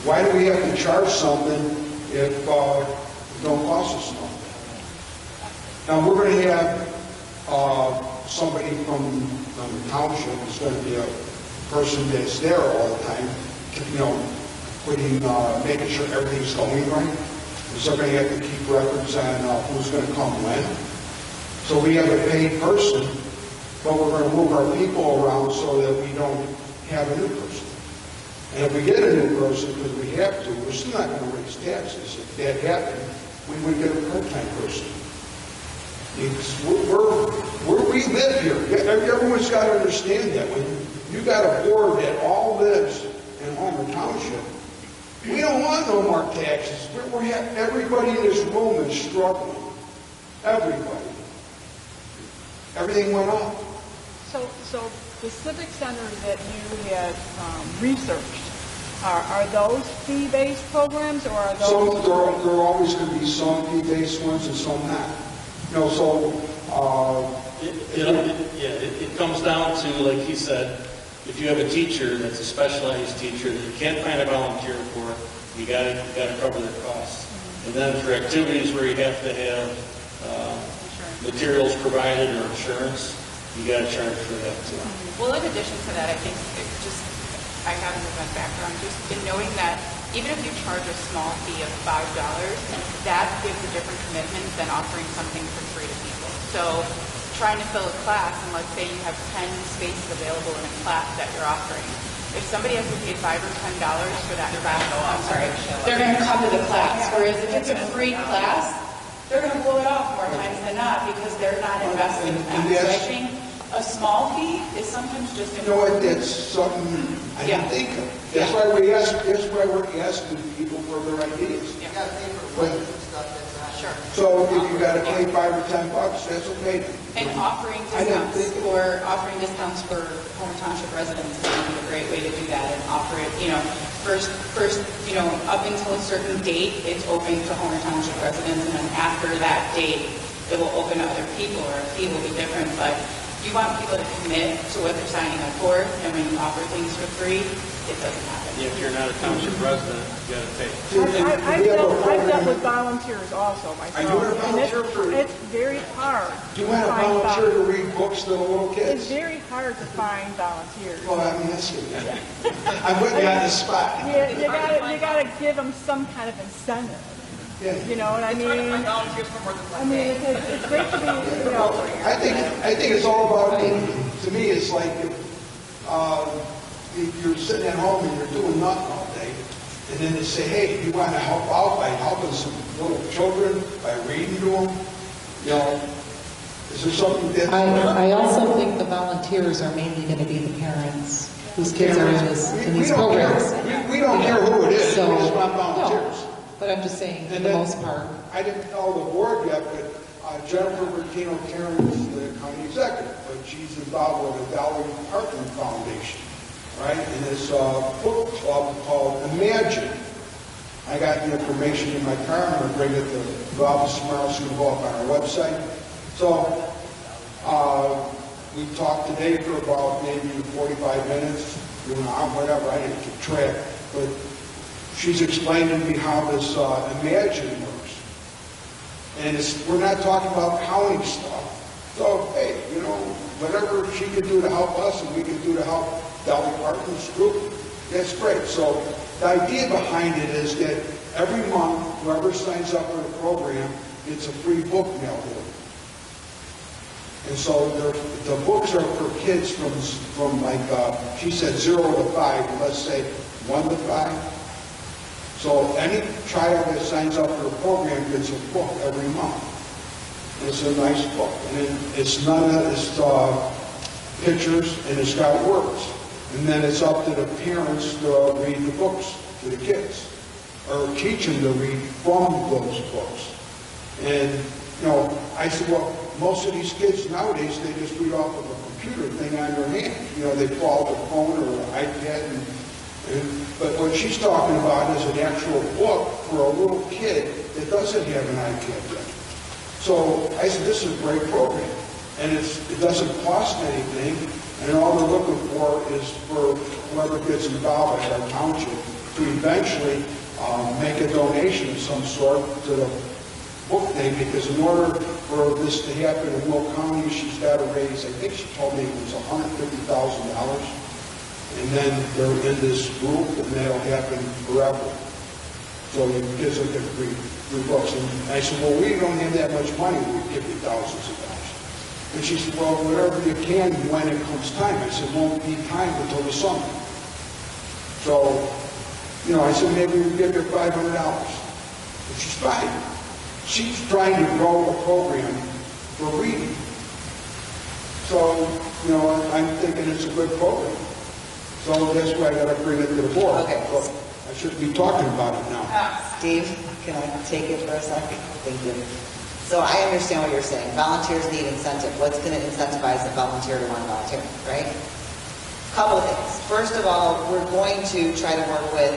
Speaker 1: Why do we have to charge something if it don't cost us nothing? Now we're going to have somebody from the township is going to be a person that's there all the time, making sure everything's going right. So they're going to have to keep records on who's going to come when. So we have a paid person, but we're going to move our people around so that we don't have a new person. And if we get a new person, because we have to, we're still not going to raise taxes. If that happened, we would get a part-time person. We live here. Everyone's got to understand that. When you got a board that all lives in Homer Township, we don't want no more taxes. Everybody in this room is struggling. Everybody. Everything went up.
Speaker 18: So the Civic Center that you had researched, Are those fee-based programs, or are
Speaker 1: Some,
Speaker 18: those?
Speaker 1: there are always going to be some fee-based ones and some not. You know, so,
Speaker 9: It comes down to, like he said, if you have a teacher that's a specialized teacher that you can't find a volunteer for, you gotta cover their costs. And then for activities where you have to have materials provided or insurance, you gotta charge for that too.
Speaker 11: Well, in addition to that, I think I have an event background, just in knowing that even if you charge a small fee of $5, that gives a different commitment than offering something for free to people. So trying to fill a class, and let's say you have 10 spaces available in a class that you're offering. If somebody has to pay $5 or $10 for that class,
Speaker 10: They're going to come to the class, whereas if it's a free class, they're going to blow it off more times than not because they're not investing in that. So I think a small fee is sometimes just
Speaker 1: you know what, that's something I didn't think of. That's why we're asking people for their ideas.
Speaker 3: You gotta pay for plates and stuff that's not.
Speaker 11: Sure.
Speaker 1: So if you gotta pay $5 or $10, that's okay.
Speaker 10: And offering discounts for Homer Township residents is going to be a great way to do that and offer it, first, up until a certain date, it's open to Homer Township residents, and then after that date, it will open to other people, or a fee will be different, but you want people to commit to what they're signing up for, and when you offer things for free, it doesn't happen.
Speaker 9: If you're not a township resident, you gotta pay.
Speaker 18: I've dealt with volunteers also myself.
Speaker 1: Are you a volunteer for?
Speaker 18: It's very hard.
Speaker 1: Do you want to volunteer to read books to the little kids?
Speaker 18: It's very hard to find volunteers.
Speaker 1: Well, I'm asking you. I'm putting you on the spot.
Speaker 18: You gotta give them some kind of incentive.
Speaker 1: Yeah.
Speaker 18: You know what I mean? It's great to be,
Speaker 1: I think it's all about, to me, it's like if you're sitting at home and you're doing nothing all day, and then they say, hey, you want to help out by helping some little children, by reading to them, is there something that...
Speaker 7: I also think the volunteers are mainly going to be the parents whose kids are in these programs.
Speaker 1: We don't care who it is,
Speaker 7: So,
Speaker 1: we just want volunteers.
Speaker 7: no, but I'm just saying, for the most part.
Speaker 1: I didn't tell the board yet, but Jennifer Bertino Karen is the county executive, but she's involved with the Valley Parkland Foundation, right? And this book club called Imagine. I got the information in my car. I'm going to bring it to the office tomorrow, so it'll go up on our website. So we talked today for about maybe 45 minutes, whatever, I didn't keep track, but she's explained to me how this Imagine works. And we're not talking about county stuff. So, hey, whatever she could do to help us and we could do to help Valley Partners Group, that's great. So the idea behind it is that every month, whoever signs up for the program gets a free book mailed to them. And so the books are for kids from like, she said 0 to 5, let's say 1 to 5. So any child that signs up for the program gets a book every month. And it's a nice book. And it's pictures and it's got words. And then it's up to the parents to read the books to the kids, or teach them to read from those books. And, I said, well, most of these kids nowadays, they just read off of a computer thing on their hand. They pull out their phone or an iPad. But what she's talking about is an actual book for a little kid that doesn't have an iPad yet. So I said, this is a great program. And it doesn't cost anything. And all they're looking for is for whoever gets involved at our township to eventually make a donation of some sort to the book thing, because in order for this to happen in Will County, she's got to raise, I think she told me it was $150,000. And then they're in this group, and that'll happen forever. So the kids will get free books. And I said, well, we don't have that much money. We give you thousands of dollars. And she said, well, whatever you can when it comes time. I said, won't be time until the summer. So, I said, maybe we'll give you $500. But she's fine. She's trying to grow a program for reading. So, I'm thinking it's a good program. So that's why I got to bring it to the board.
Speaker 3: Okay.
Speaker 1: So I should be talking about it now.
Speaker 3: Steve, can I take it for a second? Thank you. So I understand what you're saying. Volunteers need incentive. What's going to incentivize a volunteer to want to volunteer, right? Couple of things. First of all, we're going to try to work with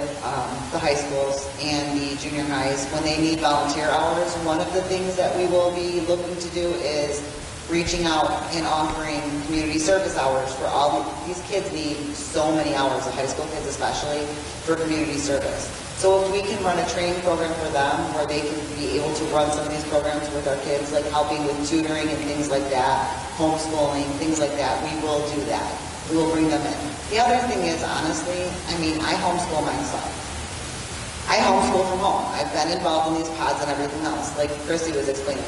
Speaker 3: the high schools and the junior highs when they need volunteer hours. One of the things that we will be looking to do is reaching out and offering community service hours for all these kids need so many hours, the high school kids especially, for community service. So if we can run a training program for them where they can be able to run some of these programs with our kids, like helping with tutoring and things like that, homeschooling, things like that, we will do that. We will bring them in. The other thing is, honestly, I mean, I homeschool my son. I homeschool from home. I've been involved in these pods and everything else, like Chrissy was explaining.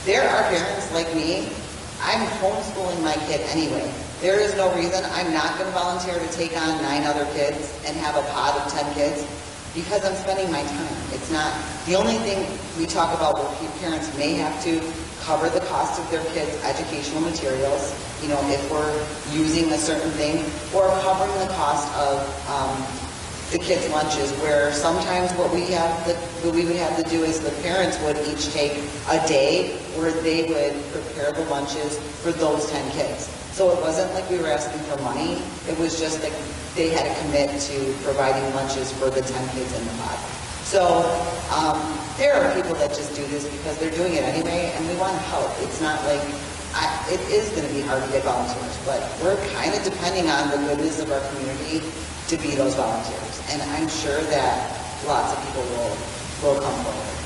Speaker 3: There are parents like me, I'm homeschooling my kid anyway. There is no reason I'm not going to volunteer to take on 9 other kids and have a pod of 10 kids because I'm spending my time. It's not, the only thing we talk about where parents may have to cover the cost of their kids' educational materials, you know, if we're using a certain thing, or covering the cost of the kids' lunches, where sometimes what we would have to do is the parents would each take a day where they would prepare the lunches for those 10 kids. So it wasn't like we were asking for money, it was just like they had to commit to providing lunches for the 10 kids in the pod. So there are people that just do this because they're doing it anyway, and we want to help. It's not like, it is going to be hard to get volunteers, but we're kind of depending on the goodness of our community to be those volunteers. And I'm sure that lots of people will come forward.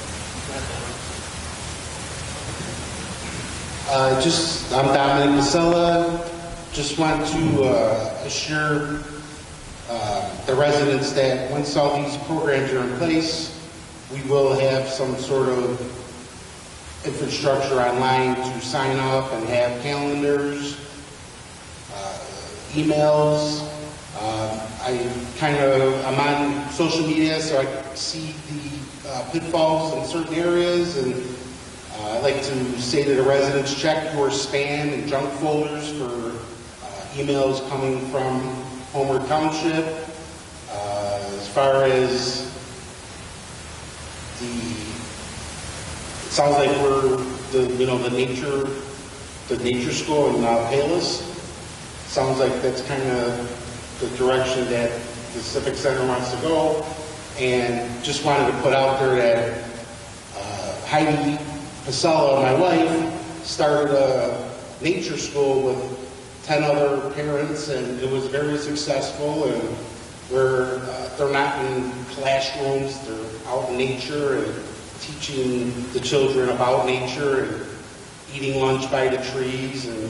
Speaker 19: I'm Dominic Vasella. Just want to assure the residents that once all these programs are in place, we will have some sort of infrastructure online to sign up and have calendars, emails. I'm on social media, so I see the pitfalls in certain areas, and I like to say to the residents, check your spam and junk folders for emails coming from Homer Township. As far as it sounds like we're the nature school in Palos. Sounds like that's kind of the direction that the Civic Center wants to go. And just wanted to put out there that Heidi Pasella, my wife, started a nature school with 10 other parents, and it was very successful. And they're not in classrooms, they're out in nature and teaching the children about nature and eating lunch by the trees and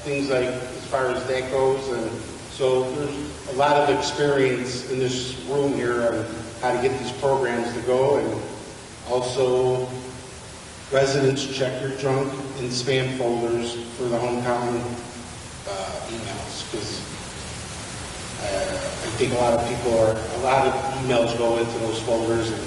Speaker 19: things like as far as that goes. And so there's a lot of experience in this room here on how to get these programs to go. And also, residents, check your junk and spam folders for the hometown emails, because I think a lot of emails go into those folders, and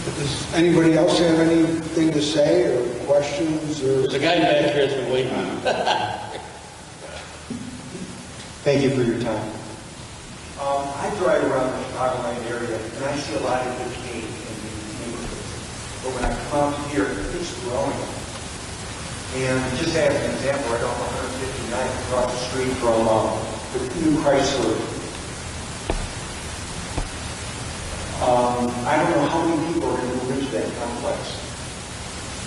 Speaker 1: Does anybody else have anything to say or questions?
Speaker 9: There's a guy back here that's been waiting on him.
Speaker 20: Thank you for your time. I drive around the Chicagoland area, and I see a lot of decay in these neighborhoods. But when I come out here, it's growing. And just as an example, right off 159 across the street from the new Chrysler. I don't know how many people are going to move into that complex.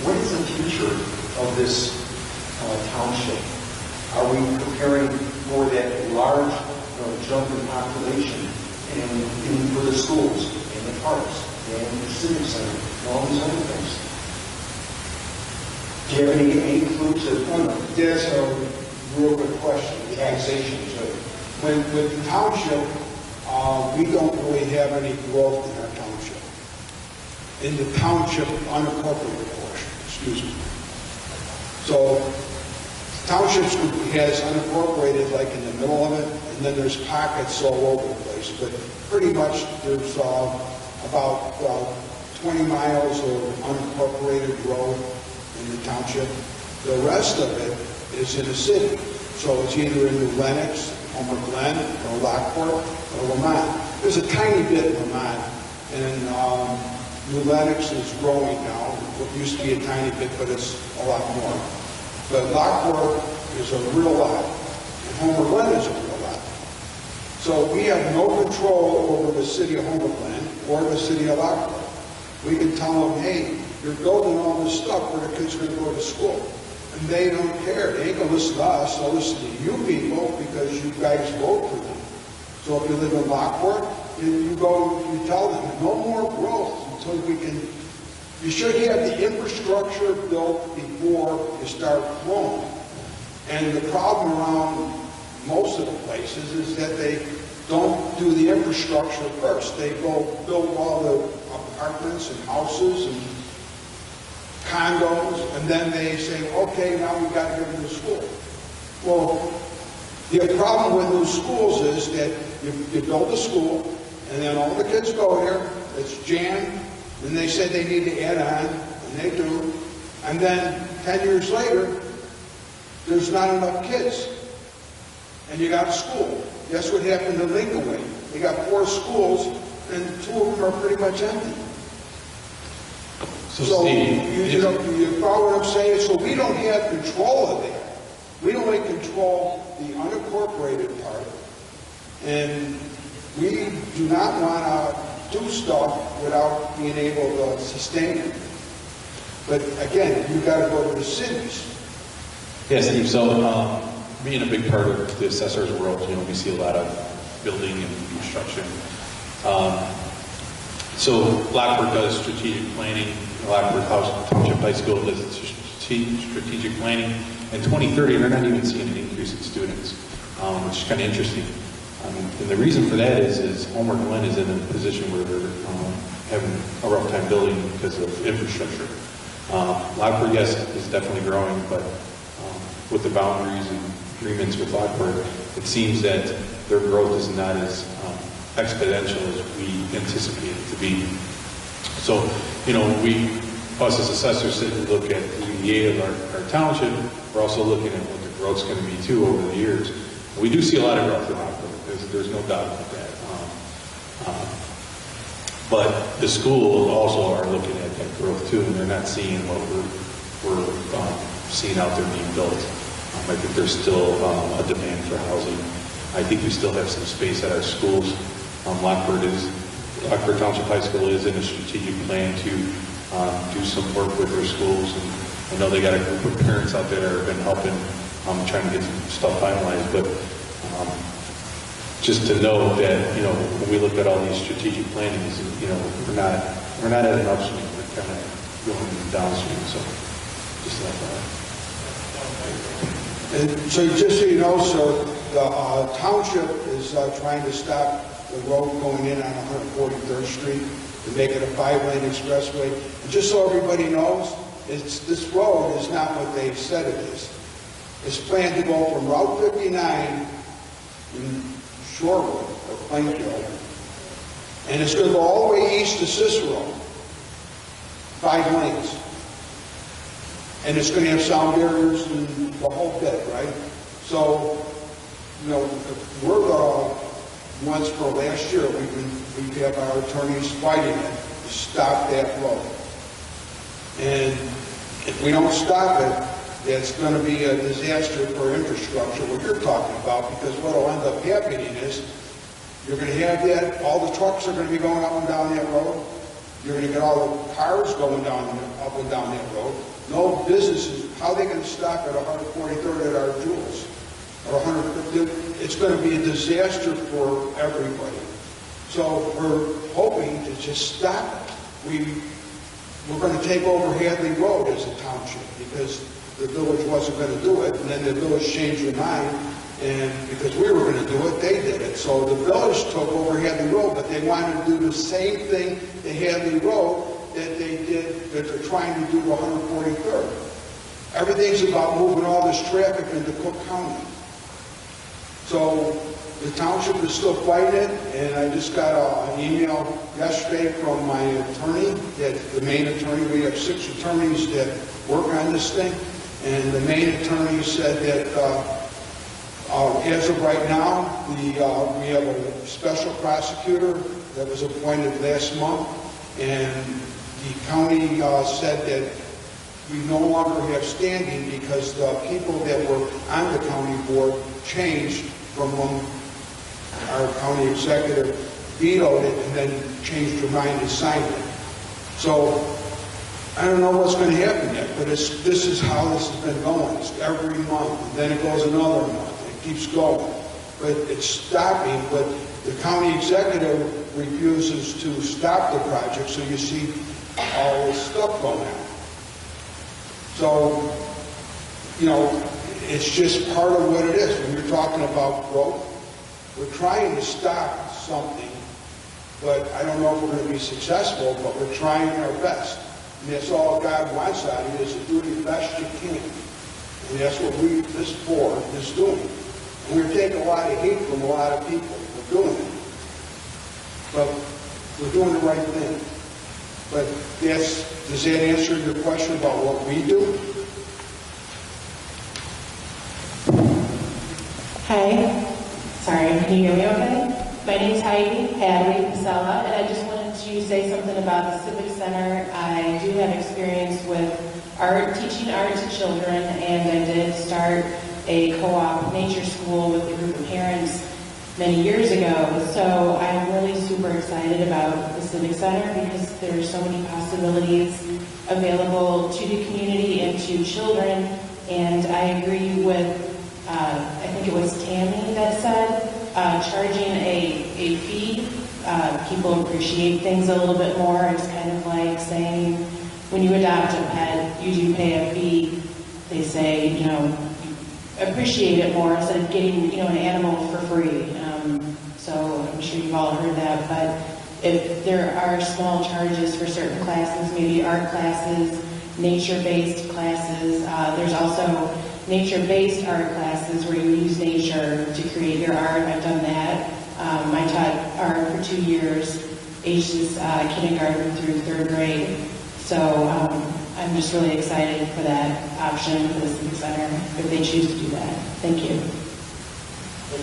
Speaker 20: What is the future of this township? Are we preparing for that large jump in population and for the schools and the parks and the civic center and all these other things? Do you have any clue to?
Speaker 1: That's a real good question. Taxation too. With the township, we don't really have any growth in our township. In the township unincorporated portion, excuse me. So township has unincorporated like in the middle of it, and then there's pockets all over the place. But pretty much there's about 20 miles of unincorporated road in the township. The rest of it is in the city. So it's either in New Lenox, Homer Glen, or Lockport, or Lamont. There's a tiny bit in Lamont, and New Lenox is growing now. What used to be a tiny bit, but it's a lot more. But Lockport is a real lot, and Homer Glen is a real lot. So we have no control over the city of Homer Glen or the city of Lockport. We can tell them, hey, you're building all this stuff where the kids are going to go to school. And they don't care. They ain't going to listen to us. They'll listen to you people because you guys vote for them. So if you live in Lockport, you tell them, no more growth until we can. You should have the infrastructure built before you start growing. And the problem around most of the places is that they don't do the infrastructure first. They go build all the apartments and houses and condos, and then they say, okay, now we've got to get into school. Well, the problem with those schools is that you build a school, and then all the kids go there, it's jammed, and they say they need to add on, and they do, and then 10 years later, there's not enough kids, and you got a school. Guess what happened to Lincoln Way? They got 4 schools, and 2 of them are pretty much empty. So you follow what I'm saying? So we don't have control of that. We only control the unincorporated part. And we do not want to do stuff without being able to sustain it. But again, you've got to go to the cities.
Speaker 8: Yeah, Steve, so being a big part of the assessor's world, we see a lot of building and construction. So Lockport does strategic planning. Lockport Township High School does strategic planning. In 2030, they're not even seeing an increase in students, which is kind of interesting. And the reason for that is Homer Glen is in a position where they're having a rough time building because of infrastructure. Lockport, yes, is definitely growing, but with the boundaries and agreements with Lockport, it seems that their growth is not as exponential as we anticipate it to be. So, us as assessors sit and look at the EDA of our township. We're also looking at what the growth's going to be too over the years. We do see a lot of growth in Lockport. There's no doubt about that. But the schools also are looking at that growth too, and they're not seeing what we're seeing out there being built. I think there's still a demand for housing. I think we still have some space at our schools. Lockport Township High School is in a strategic plan to do some work with their schools. And I know they got a group of parents out there that have been helping, trying to get some stuff finalized. But just to know that, when we look at all these strategic plannings, we're not at an upswing. We're kind of going downstream. So just that.
Speaker 1: And so just so you know, sir, the township is trying to stop the road going in on 143rd Street to make it a 5-lane expressway. And just so everybody knows, this road is not what they said it is. It's planned to go from Route 59 in Shorewood or Plainfield, and it's going to go all the way east to Cicero, 5 lanes. And it's going to have sound barriers and the whole bit, right? So, we're the ones for last year, we have our attorneys fighting it to stop that road. And if we don't stop it, it's going to be a disaster for infrastructure, what you're talking about, because what will end up happening is you're going to have that, all the trucks are going to be going up and down that road. You're going to get all the cars going up and down that road. No businesses, how are they going to stop at 143rd at our Jewels? Or 150th? It's going to be a disaster for everybody. So we're hoping to just stop it. We're going to take over Hadley Road as a township because the village wasn't going to do it, and then the village changed their mind, and because we were going to do it, they did it. So the village took over Hadley Road, but they wanted to do the same thing to Hadley Road that they did, that they're trying to do to 143rd. Everything's about moving all this traffic into Cook County. So the township is still fighting it, and I just got an email yesterday from my attorney, the main attorney. We have 6 attorneys that work on this thing, and the main attorney said that as of right now, we have a special prosecutor that was appointed last month, and the county said that we no longer have standing because the people that were on the county board changed from when our county executive vetoed it and then changed her mind and signed it. So I don't know what's going to happen yet, but this is how this has been going. It's every month, and then it goes another month. It keeps going. But it's stopping, but the county executive refuses to stop the project, so you see all this stuff going on. So, you know, it's just part of what it is. When you're talking about growth, we're trying to stop something, but I don't know if we're going to be successful, but we're trying our best. And that's all God wants out of you, is to do the best you can. And that's what this board is doing. And we're taking a lot of hate from a lot of people. We're doing it. But we're doing the right thing. But does that answer your question about what we do?
Speaker 21: Hi. Sorry, can you hear me okay? My name's Heidi Pasella, and I just wanted to say something about the Civic Center. I do have experience with art, teaching art to children, and I did start a co-op nature school with a group of parents many years ago. So I'm really super excited about the Civic Center because there are so many possibilities available to the community and to children. And I agree with, I think it was Tammy that said, charging a fee. People appreciate things a little bit more. It's kind of like saying when you adopt a pet, you do pay a fee. They say, you know, appreciate it more instead of getting, you know, an animal for free. So I'm sure you've all heard that, but if there are small charges for certain classes, maybe art classes, nature-based classes, there's also nature-based art classes where you use nature to create your art. I've done that. I taught art for 2 years, ages kindergarten through 3rd grade. So I'm just really excited for that option for the Civic Center if they choose to do that. Thank you.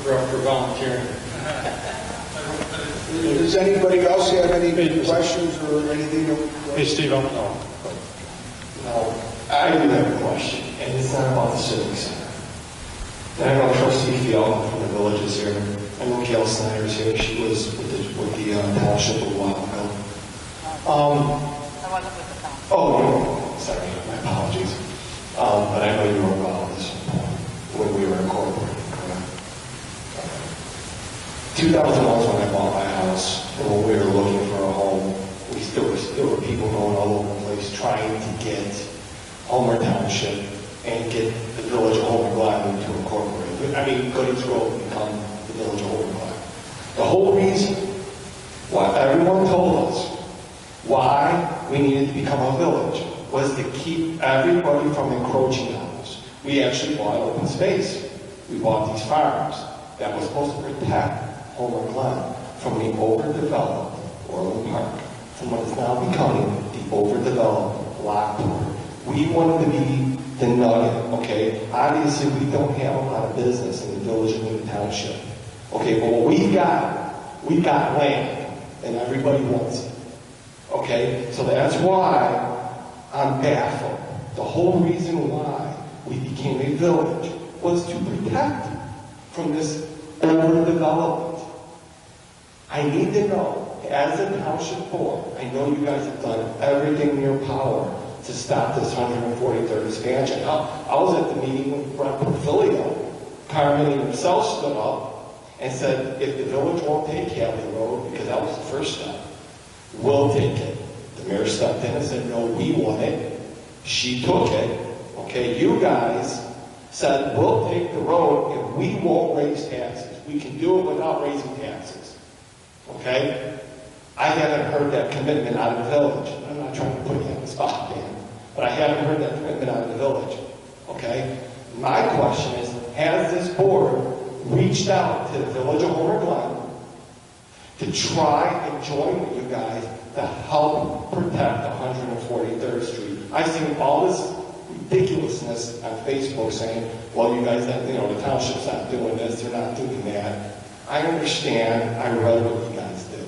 Speaker 9: We're up for volunteering.
Speaker 1: Does anybody else have any questions or anything?
Speaker 5: Hey, Steve,
Speaker 14: Now, I do have a question, and it's not about the Civic Center. And I know Trustee Fiel from the Village is here. I know Gail Snyder's here. She was with the Township a while ago.
Speaker 11: I wasn't with the town.
Speaker 14: Oh, sorry, my apologies. But I know you were involved when we were incorporated, correct? 2001 was when I bought my house, and when we were looking for a home, there were people going all over the place trying to get Homer Township and get the Village of Homer Glen to incorporate. I mean, Goodings Grove become the Village of Homer Glen. The whole reason why everyone told us why we needed to become a village was to keep everybody from encroaching on us. We actually bought open space. We bought these farms that was supposed to protect Homer Glen from the overdeveloped Orland Park, from what is now becoming the overdeveloped Lockport. We wanted to be the nugget, okay? Obviously, we don't have a lot of business in the Village of Newton Township. Okay, but what we've got land, and everybody wants it. Okay, so that's why I'm baffled. The whole reason why we became a village was to protect from this overdevelopment. I need to know, as a township board, I know you guys have done everything in your power to stop this 143rd expansion. I was at the meeting with Brett Porfilio. Carmen himself stood up and said, if the village won't take Cali Road, because that was the first step, we'll take it. The mayor stepped in and said, no, we want it. She took it. Okay, you guys said, we'll take the road and we won't raise taxes. We can do it without raising taxes. Okay? I haven't heard that commitment out of the village. I'm not trying to put you on the spot, man, but I haven't heard that commitment out of the village. Okay? My question is, has this board reached out to the Village of Homer Glen to try and join with you guys to help protect 143rd Street? I've seen all this ridiculousness on Facebook saying, well, you guys, the township's not doing this, they're not doing that. I understand, I read what you guys did.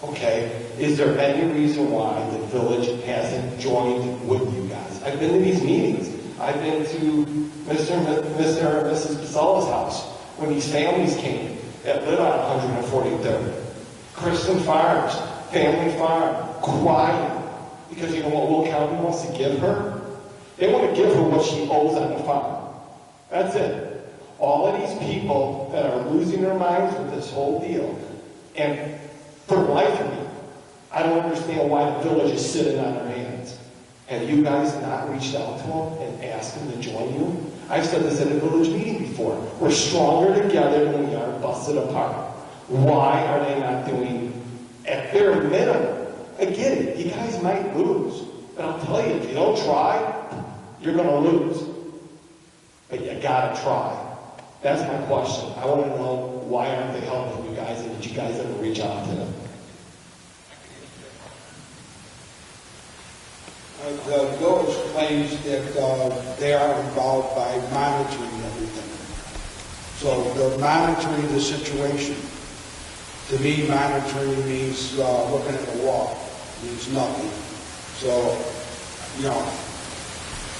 Speaker 14: Okay? Is there any reason why the village hasn't joined with you guys? I I've been to these meetings. I've been to Mr. and Mrs. Pacella's house when these families came that live on 143rd. Kristen Farms, Family Farm, quiet. Because you know what Will County wants to give her? They want to give her what she owes on the farm. That's it. All of these people that are losing their minds with this whole deal. And for the life of me, I don't understand why the village is sitting on their hands. Have you guys not reached out to them and asked them to join you? I've said this at a village meeting before. We're stronger together than we are busted apart. Why are they not doing, at bare minimum, I get it, you guys might lose. But I'll tell you, if you don't try, you're going to lose. But you got to try. That's my question. I want to know, why aren't they helping you guys, and did you guys ever reach out to them?
Speaker 1: The village claims that they are involved by monitoring everything. So they're monitoring the situation. To me, monitoring means looking at the wall. It means nothing. So, you know,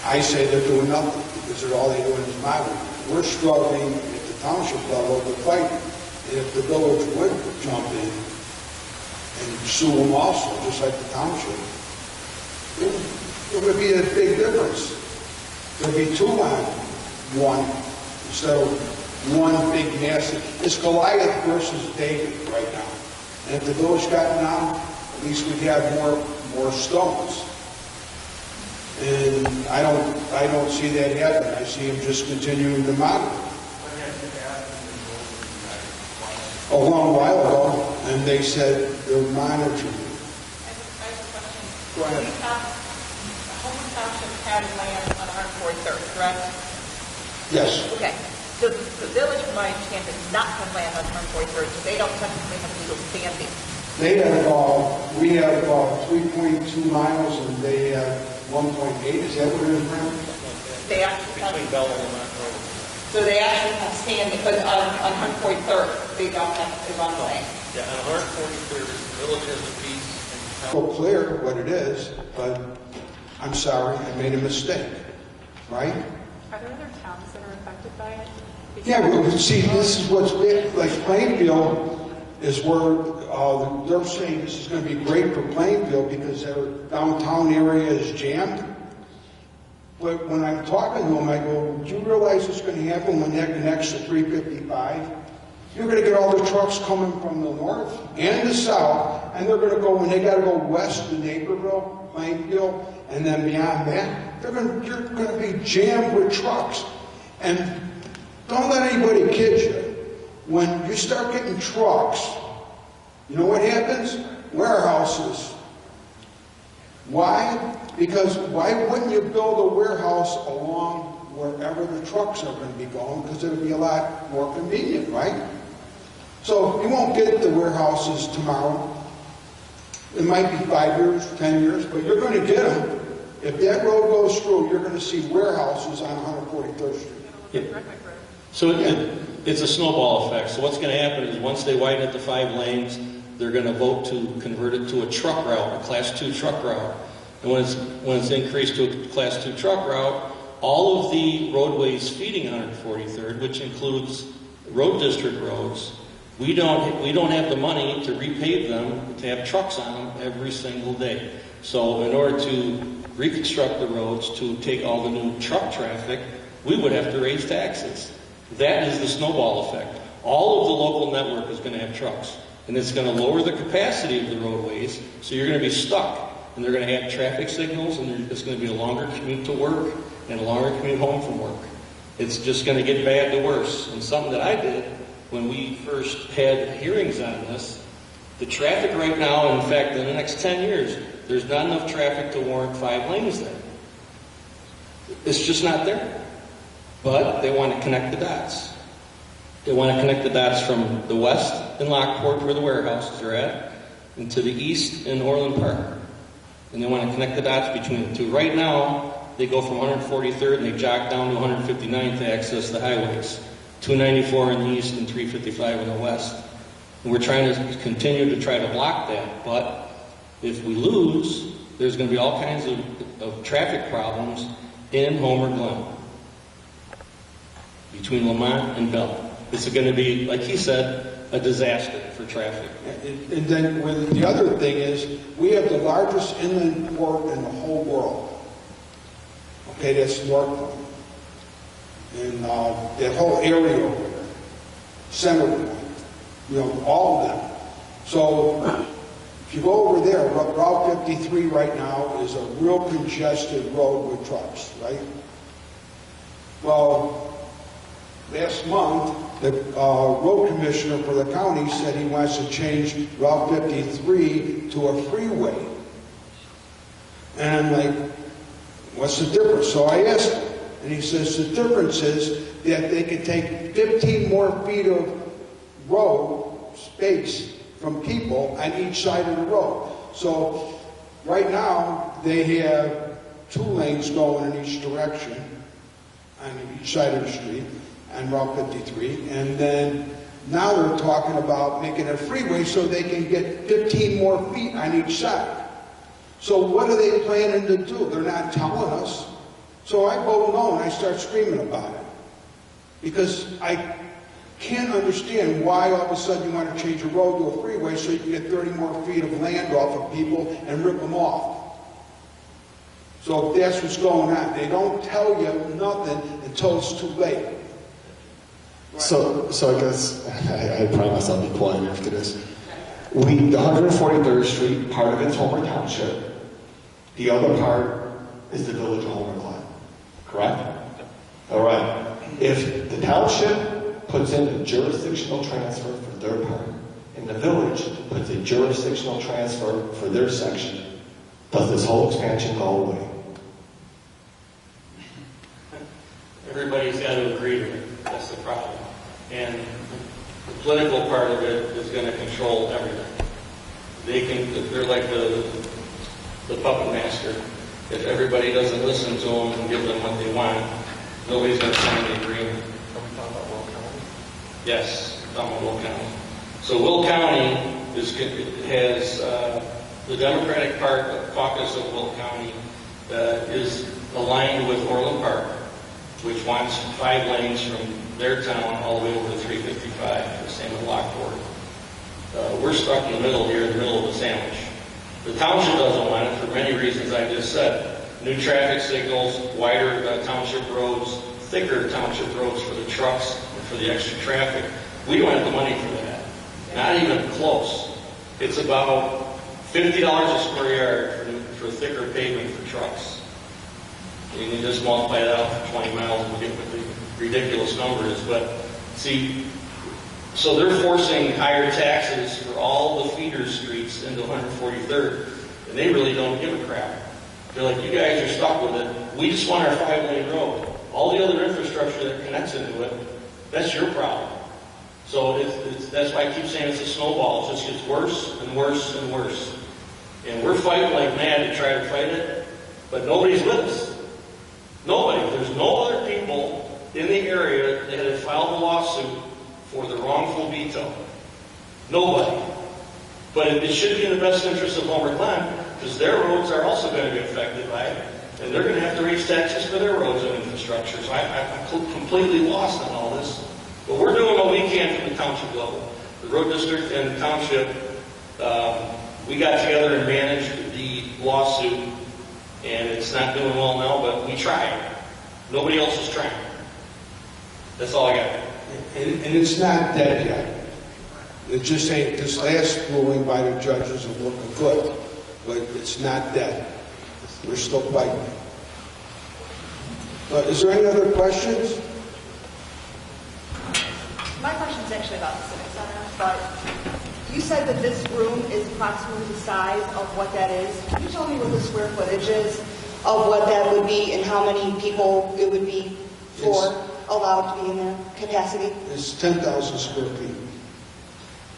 Speaker 1: I say they're doing nothing because all they're doing is monitoring. We're struggling at the township level to fight. And if the village would jump in and sue them also, just like the township, it would be a big difference. There'd be two on one instead of one big massive. It's Goliath versus David right now. And if the village got down, at least we'd have more stones. And I don't see that happening. I see him just continuing to monitor. A long while ago, and they said they're monitoring. Go ahead.
Speaker 13: Township had land on 143rd, correct?
Speaker 1: Yes.
Speaker 13: Okay. The village, from my understanding, does not have land on 143rd, so they don't technically have legal standing.
Speaker 1: They have, we have 3.2 miles, and they have 1.8. Is that what it is, Brent?
Speaker 13: They actually have,
Speaker 9: Between Belleville and Mount Road.
Speaker 13: so they actually have standing, but on 143rd, they don't have to run land.
Speaker 9: Yeah, on 143rd, the village has a piece.
Speaker 1: So clear what it is, but I'm sorry, I made a mistake, right?
Speaker 11: Are there other towns that are affected by it?
Speaker 1: Yeah, well, see, this is what's big. Like Plainfield is where they're saying this is going to be great for Plainfield because their downtown area is jammed. But when I'm talking to them, I go, do you realize what's going to happen when that connects to 355? You're going to get all the trucks coming from the north and the south, and they're going to go, when they got to go west to Naperville, Plainfield, and then beyond that, you're going to be jammed with trucks. And don't let anybody kid you. When you start getting trucks, you know what happens? Warehouses. Why? Because why wouldn't you build a warehouse along wherever the trucks are going to be going? Because it'll be a lot more convenient, right? So you won't get the warehouses tomorrow. It might be 5 years, 10 years, but you're going to get them. If that road goes through, you're going to see warehouses on 143rd Street.
Speaker 9: Yeah. So it's a snowball effect. So what's going to happen is once they widen it to 5 lanes, they're going to vote to convert it to a truck route, a Class 2 truck route. And when it's increased to a Class 2 truck route, all of the roadways feeding 143rd, which includes road district roads, we don't have the money to repave them to have trucks on them every single day. So in order to reconstruct the roads to take all the new truck traffic, we would have to raise taxes. That is the snowball effect. All of the local network is going to have trucks, and it's going to lower the capacity of the roadways, so you're going to be stuck. And they're going to have traffic signals, and it's going to be a longer commute to work and a longer commute home from work. It's just going to get bad to worse. And something that I did when we first had hearings on this, the traffic right now, in fact, in the next 10 years, there's not enough traffic to warrant 5 lanes there. It's just not there. But they want to connect the dots. They want to connect the dots from the west in Lockport, where the warehouses are at, and to the east in Orland Park. And they want to connect the dots between the two. Right now, they go from 143rd and they jog down to 159th to access the highways. 294 in the east and 355 in the west. And we're trying to continue to try to block that. But if we lose, there's going to be all kinds of traffic problems in Homer Glen between Lamont and Bell. It's going to be, like he said, a disaster for traffic.
Speaker 1: And then the other thing is, we have the largest inland port in the whole world. Okay, that's North. And that whole area over there, Center Point, all of them. So if you go over there, Route 53 right now is a real congested road with trucks, right? Well, last month, the road commissioner for the county said he wants to change Route 53 to a freeway. And I'm like, what's the difference? So I asked him, and he says the difference is that they can take 15 more feet of road space from people on each side of the road. So right now, they have 2 lanes going in each direction on each side of the street on Route 53, and then now they're talking about making a freeway so they can get 15 more feet on each side. So what are they planning to do? They're not telling us. So I go alone and I start screaming about it. Because I can't understand why all of a sudden you want to change a road to a freeway so you can get 30 more feet of land off of people and rip them off. So that's what's going on. They don't tell you nothing until it's too late.
Speaker 14: So I guess I promise I'll be quiet after this. The 143rd Street, part of it's Homer Township. The other part is the village of Homer Glen. Correct? All right. If the township puts in a jurisdictional transfer for their part, and the village puts a jurisdictional transfer for their section, does this whole expansion go away?
Speaker 9: Everybody's got to agree to it. That's the problem. And the political part of it is going to control everything. They're like the puppet master. If everybody doesn't listen to them and give them what they want, nobody's going to sign the agreement.
Speaker 20: Are we talking about Will County?
Speaker 9: Yes, we're talking about Will County. So Will County has the Democratic caucus of Will County is aligned with Orland Park, which wants 5 lanes from their town all the way over to 355, the same with Lockport. We're stuck in the middle here, in the middle of the sandwich. The township doesn't want it for many reasons I just said. New traffic signals, wider township roads, thicker township roads for the trucks and for the extra traffic. We don't have the money for that. Not even close. It's about $50 a square yard for thicker pavement for trucks. You can just multiply that out for 20 miles and get what the ridiculous number is. But see, so they're forcing higher taxes for all the feeder streets into 143rd, and they really don't give a crap. They're like, you guys are stuck with it. We just want our 5-lane road. All the other infrastructure that connects into it, that's your problem. So that's why I keep saying it's a snowball. It just gets worse and worse and worse. And we're fighting like mad to try to fight it, but nobody's with us. Nobody. There's no other people in the area that have filed a lawsuit for the wrongful veto. Nobody. But it should be in the best interest of Homer Glen, because their roads are also going to be affected by it, and they're going to have to raise taxes for their roads and infrastructure. So I'm completely lost on all this. But we're doing what we can from the township level. The road district and the township, we got together and managed the lawsuit, and it's not doing well now, but we tried. Nobody else is trying. That's all I got.
Speaker 1: And it's not dead yet. It just ain't, this last ruling by the judges is looking good, but it's not dead. We're still fighting. Is there any other questions?
Speaker 2: My question is actually about the Civic Center, but you said that this room is approximately the size of what that is. Can you tell me what the square footage is of what that would be and how many people it would be allowed to be in there, capacity?
Speaker 1: It's 10,000 square feet.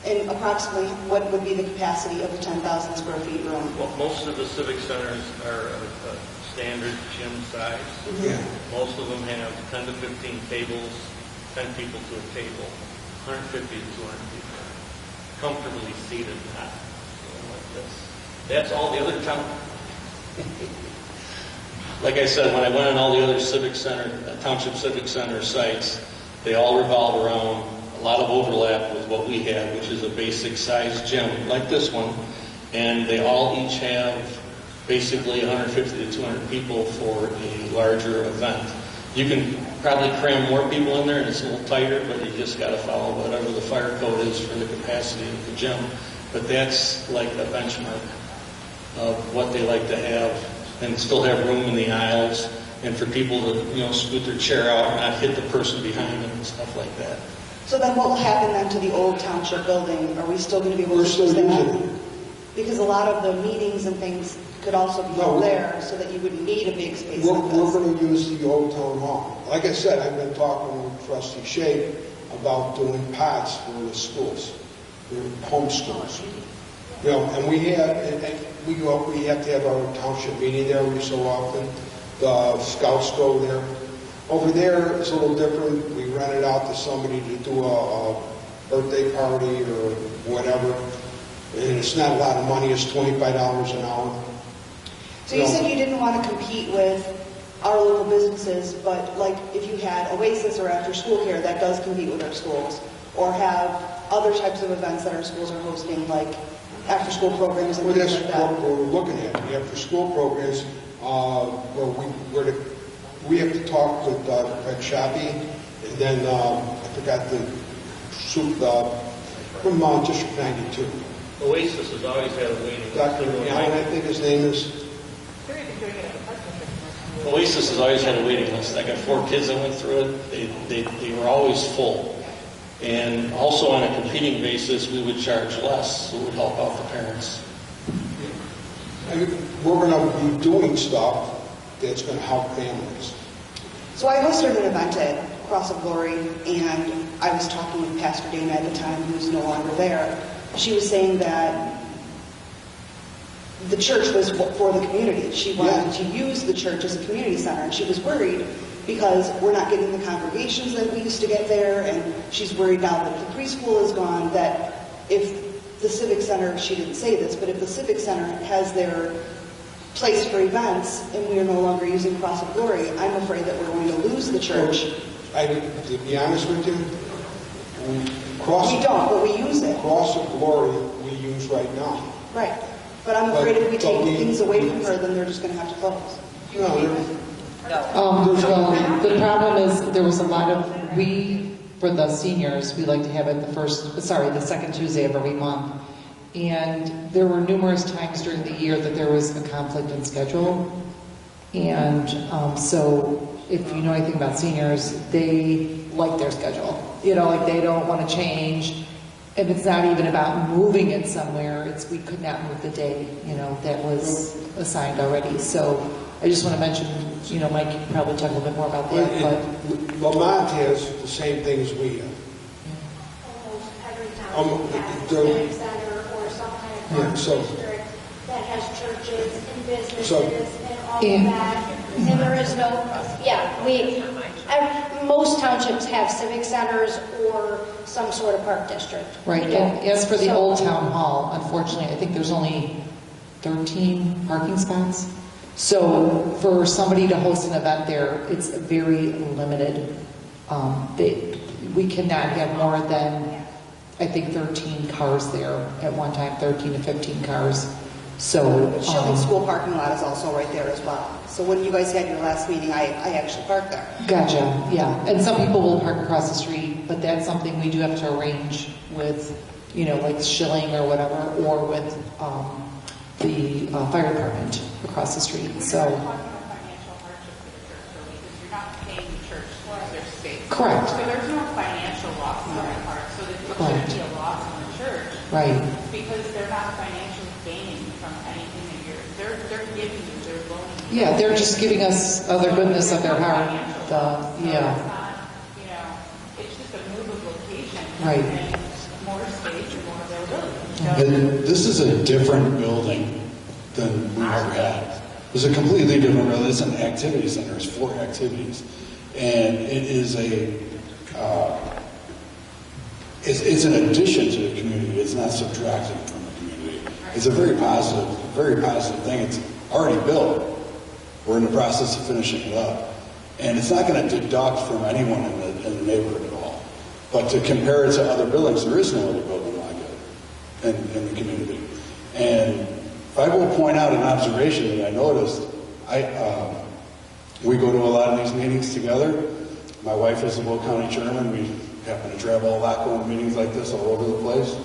Speaker 2: And approximately what would be the capacity of the 10,000 square feet room?
Speaker 9: Well, most of the civic centers are a standard gym size.
Speaker 1: Yeah.
Speaker 9: Most of them have 10 to 15 tables, 10 people to a table, 150 to 200 people, comfortably seated, not like this. That's all the other towns. Like I said, when I went on all the other Civic Center, Township Civic Center sites, they all revolve around a lot of overlap with what we have, which is a basic size gym like this one, and they all each have basically 150 to 200 people for a larger event. You can probably cram more people in there and it's a little tighter, but you just got to follow whatever the fire code is for the capacity of the gym. But that's like a benchmark of what they like to have, and still have room in the aisles, and for people to scoot their chair out and not hit the person behind them and stuff like that.
Speaker 2: So then what will happen then to the old township building? Are we still going to be able to use that? Because a lot of the meetings and things could also be held there, so that you wouldn't need a big space like this.
Speaker 1: We're going to use the old town hall. Like I said, I've been talking with Trustee Shea about doing pods for the schools, the home schools. And we have to have our township meeting there every so often. The scouts go there. Over there, it's a little different. We rent it out to somebody to do a birthday party or whatever. And it's not a lot of money. It's $25 an hour.
Speaker 2: So you said you didn't want to compete with our local businesses, but like if you had Oasis or After School Care, that does compete with our schools, or have other types of events that our schools are hosting, like after school programs and things like that.
Speaker 1: That's what we're looking at. The after school programs, we have to talk with Craig Shoppy, and then I forgot the from District 92.
Speaker 9: Oasis has always had a waiting list.
Speaker 1: Dr. Allen, I think his name is.
Speaker 9: Oasis has always had a waiting list. I got 4 kids that went through it. They were always full. And also on a competing basis, we would charge less, so it would help out the parents.
Speaker 1: We're going to be doing stuff that's going to help families.
Speaker 2: So I hosted an event at Cross of Glory, and I was talking with Pastor Dana at the time, who's no longer there. She was saying that the church was for the community. She wanted to use the church as a community center, and she was worried because we're not getting the congregations that we used to get there, and she's worried now that the preschool is gone, that if the Civic Center, she didn't say this, but if the Civic Center has their place for events and we are no longer using Cross of Glory, I'm afraid that we're going to lose the church.
Speaker 1: To be honest with you,
Speaker 2: we don't, but we use it.
Speaker 1: Cross of Glory we use right now.
Speaker 2: Right. But I'm afraid if we take things away from her, then they're just going to have to close.
Speaker 7: Well, the problem is there was a lot of, for the seniors, we like to have it the second Tuesday of every month. And there were numerous times during the year that there was a conflict in schedule. And so if you know anything about seniors, they like their schedule. Like they don't want to change. And it's not even about moving it somewhere. We could not move the day, that was assigned already. So I just want to mention, Mike, you can probably talk a little bit more about that. But
Speaker 1: Lamont has the same thing as we have.
Speaker 12: Almost every town has a civic center or some kind of district that has churches and businesses and all of that. And there is no, most townships have civic centers or some sort of park district.
Speaker 7: Right, and as for the old town hall, unfortunately, I think there's only 13 parking spots. So for somebody to host an event there, it's very limited. We cannot have more than, I think, 13 cars there at one time, 13 to 15 cars. So
Speaker 2: Shilling School parking lot is also right there as well. So when you guys had your last meeting, I actually parked there.
Speaker 7: Gotcha, yeah. And some people will park across the street, but that's something we do have to arrange with, like Shilling or whatever, or with the fire department across the street. So.
Speaker 11: You're not paying the church for their space.
Speaker 7: Correct.
Speaker 11: So there's no financial loss on their part. So it shouldn't be a loss on the church.
Speaker 7: Right.
Speaker 11: Because they're not financially gaining from anything that they're giving you, they're loaning you.
Speaker 7: Yeah, they're just giving us other goodness of their heart.
Speaker 11: It's not, it's just a move of location.
Speaker 7: Right.
Speaker 11: And more space and more availability.
Speaker 4: And this is a different building than we ever had. It's a completely different building. It's an activity center. It's 4 activities. And it is it's an addition to the community. It's not subtracting from the community. It's a very positive thing. already built. We're in the process of finishing it up. And it's not going to deduct from anyone in the neighborhood at all. But to compare it to other buildings, there is no other building like it in the community. And if I will point out an observation that I noticed, we go to a lot of these meetings together. My wife is the Will County Chairman. We happen to travel a lot going to meetings like this all over the place.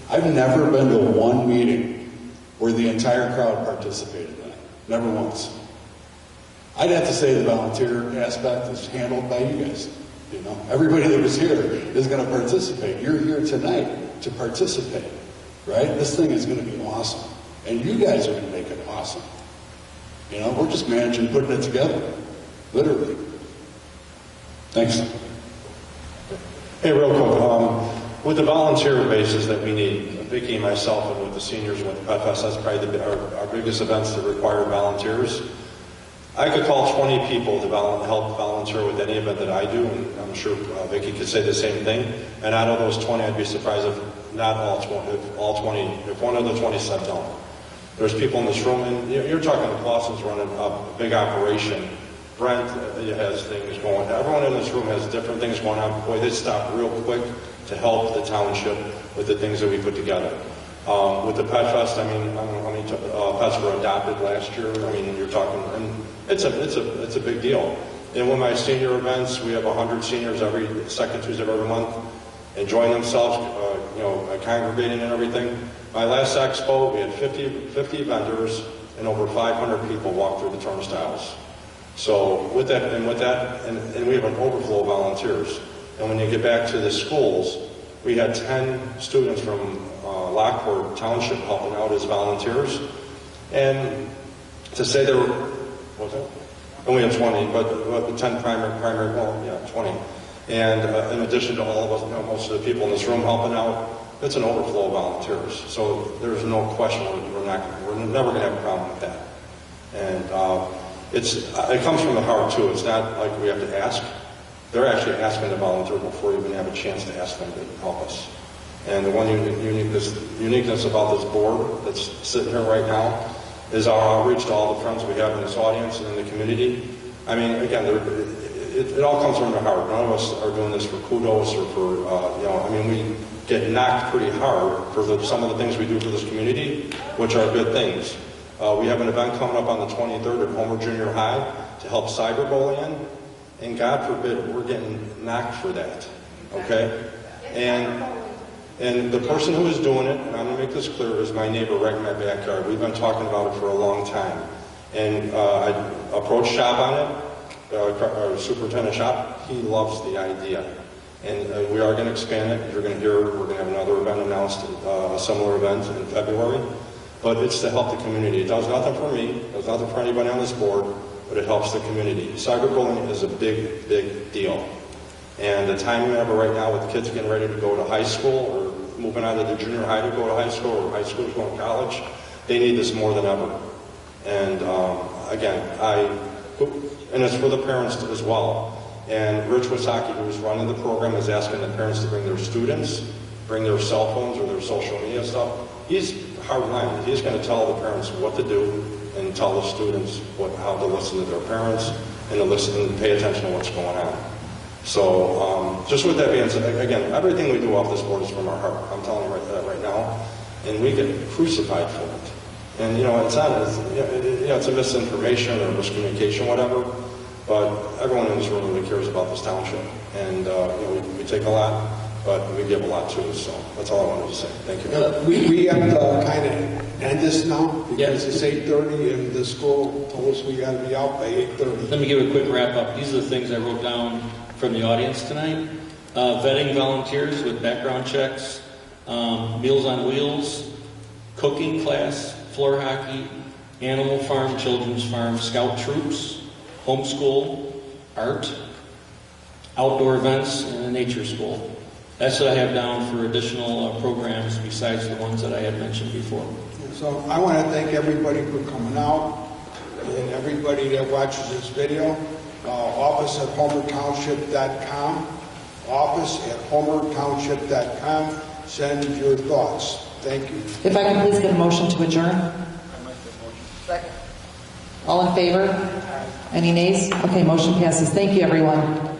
Speaker 4: I've never been to one meeting where the entire crowd participated in it. Never once. I'd have to say the volunteer aspect is handled by you guys. You know, everybody that was here is going to participate. You're here tonight to participate, right? This thing is going to be awesome. And you guys are going to make it awesome. You know, we're just managing putting it together. Literally. Thanks.
Speaker 5: Hey, real quick. With the volunteer bases that we need, Vicki, myself, and with the seniors and with the Pet Fest, that's probably our biggest events that require volunteers. I could call 20 people to help volunteer with any event that I do, and I'm sure Vicki could say the same thing. And out of those 20, I'd be surprised if not all 20, if one of the 20 said no. There's people in this room, and you're talking to Clausen's running a big operation. Brent has things going. Everyone in this room has different things going on. Boy, they stop real quick to help the township with the things that we put together. With the Pet Fest, I mean, I don't know how many pets were adopted last year. I mean, you're talking, and it's a big deal. And with my senior events, we have 100 seniors every second Tuesday of every month enjoying themselves, congregating and everything. My last expo, we had 50 vendors and over 500 people walk through the turnstiles. So with that, and we have an overflow of volunteers. And when you get back to the schools, we had 10 students from Lockport Township helping out as volunteers. And to say there were, what was that? And we had 20, but the 10 primary, well, yeah, 20. And in addition to all of us, most of the people in this room helping out, it's an overflow of volunteers. So there's no question we're never going to have a problem with that. And it comes from the heart too. It's not like we have to ask. They're actually asking to volunteer before we even have a chance to ask them to help us. And the one uniqueness about this board that's sitting here right now is our outreach to all the friends we have in this audience and in the community. I mean, again, it all comes from the heart. None of us are doing this for kudos or for, we get knocked pretty hard for some of the things we do for this community, which are good things. We have an event coming up on the 23rd at Homer Junior High to help cyberbullying, and God forbid we're getting knocked for that, okay? And the person who is doing it, and I'm going to make this clear, is my neighbor right in my backyard. We've been talking about it for a long time. And I approached Shop on it, our superintendent Shop. He loves the idea. And we are going to expand it. You're going to hear, we're going to have another event announced, a similar event in February. But it's to help the community. It does nothing for me. It does nothing for anybody on this board, but it helps the community. Cyberbullying is a big, big deal. And the time we have right now with the kids getting ready to go to high school or moving out of the junior high to go to high school or high school to go to college, they need this more than ever. And again, and it's for the parents as well. And Rich Wasaki, who's running the program, is asking the parents to bring their students, bring their cell phones or their social media stuff. He's hard-lined. He's going to tell the parents what to do and tell the students how to listen to their parents and to listen and pay attention to what's going on. So just with that being said, again, everything we do off this board is from our heart. I'm telling you right now. And we get crucified for it. And, it's not, it's a misinformation or miscommunication, whatever. But everyone in this room really cares about this township. And, we take a lot, but we give a lot too. So that's all I wanted to say. Thank you.
Speaker 1: We have to kind of end this now because it's 8:30 and the school told us we got to be out by 8:30.
Speaker 9: Let me give a quick wrap up. These are the things I wrote down from the audience tonight. Vetting volunteers with background checks, Meals on Wheels, cooking class, floor hockey, animal farm, children's farm, scout troops, homeschool, art, outdoor events, and a nature school. That's what I have down for additional programs besides the ones that I had mentioned before.
Speaker 1: So I want to thank everybody for coming out and everybody that watches this video. Office@homertownship.com. Office@homertownship.com. Send your thoughts. Thank you.
Speaker 7: If I can please get a motion to adjourn.
Speaker 1: Second.
Speaker 7: All in favor? Any nays? Okay, motion passes. Thank you, everyone.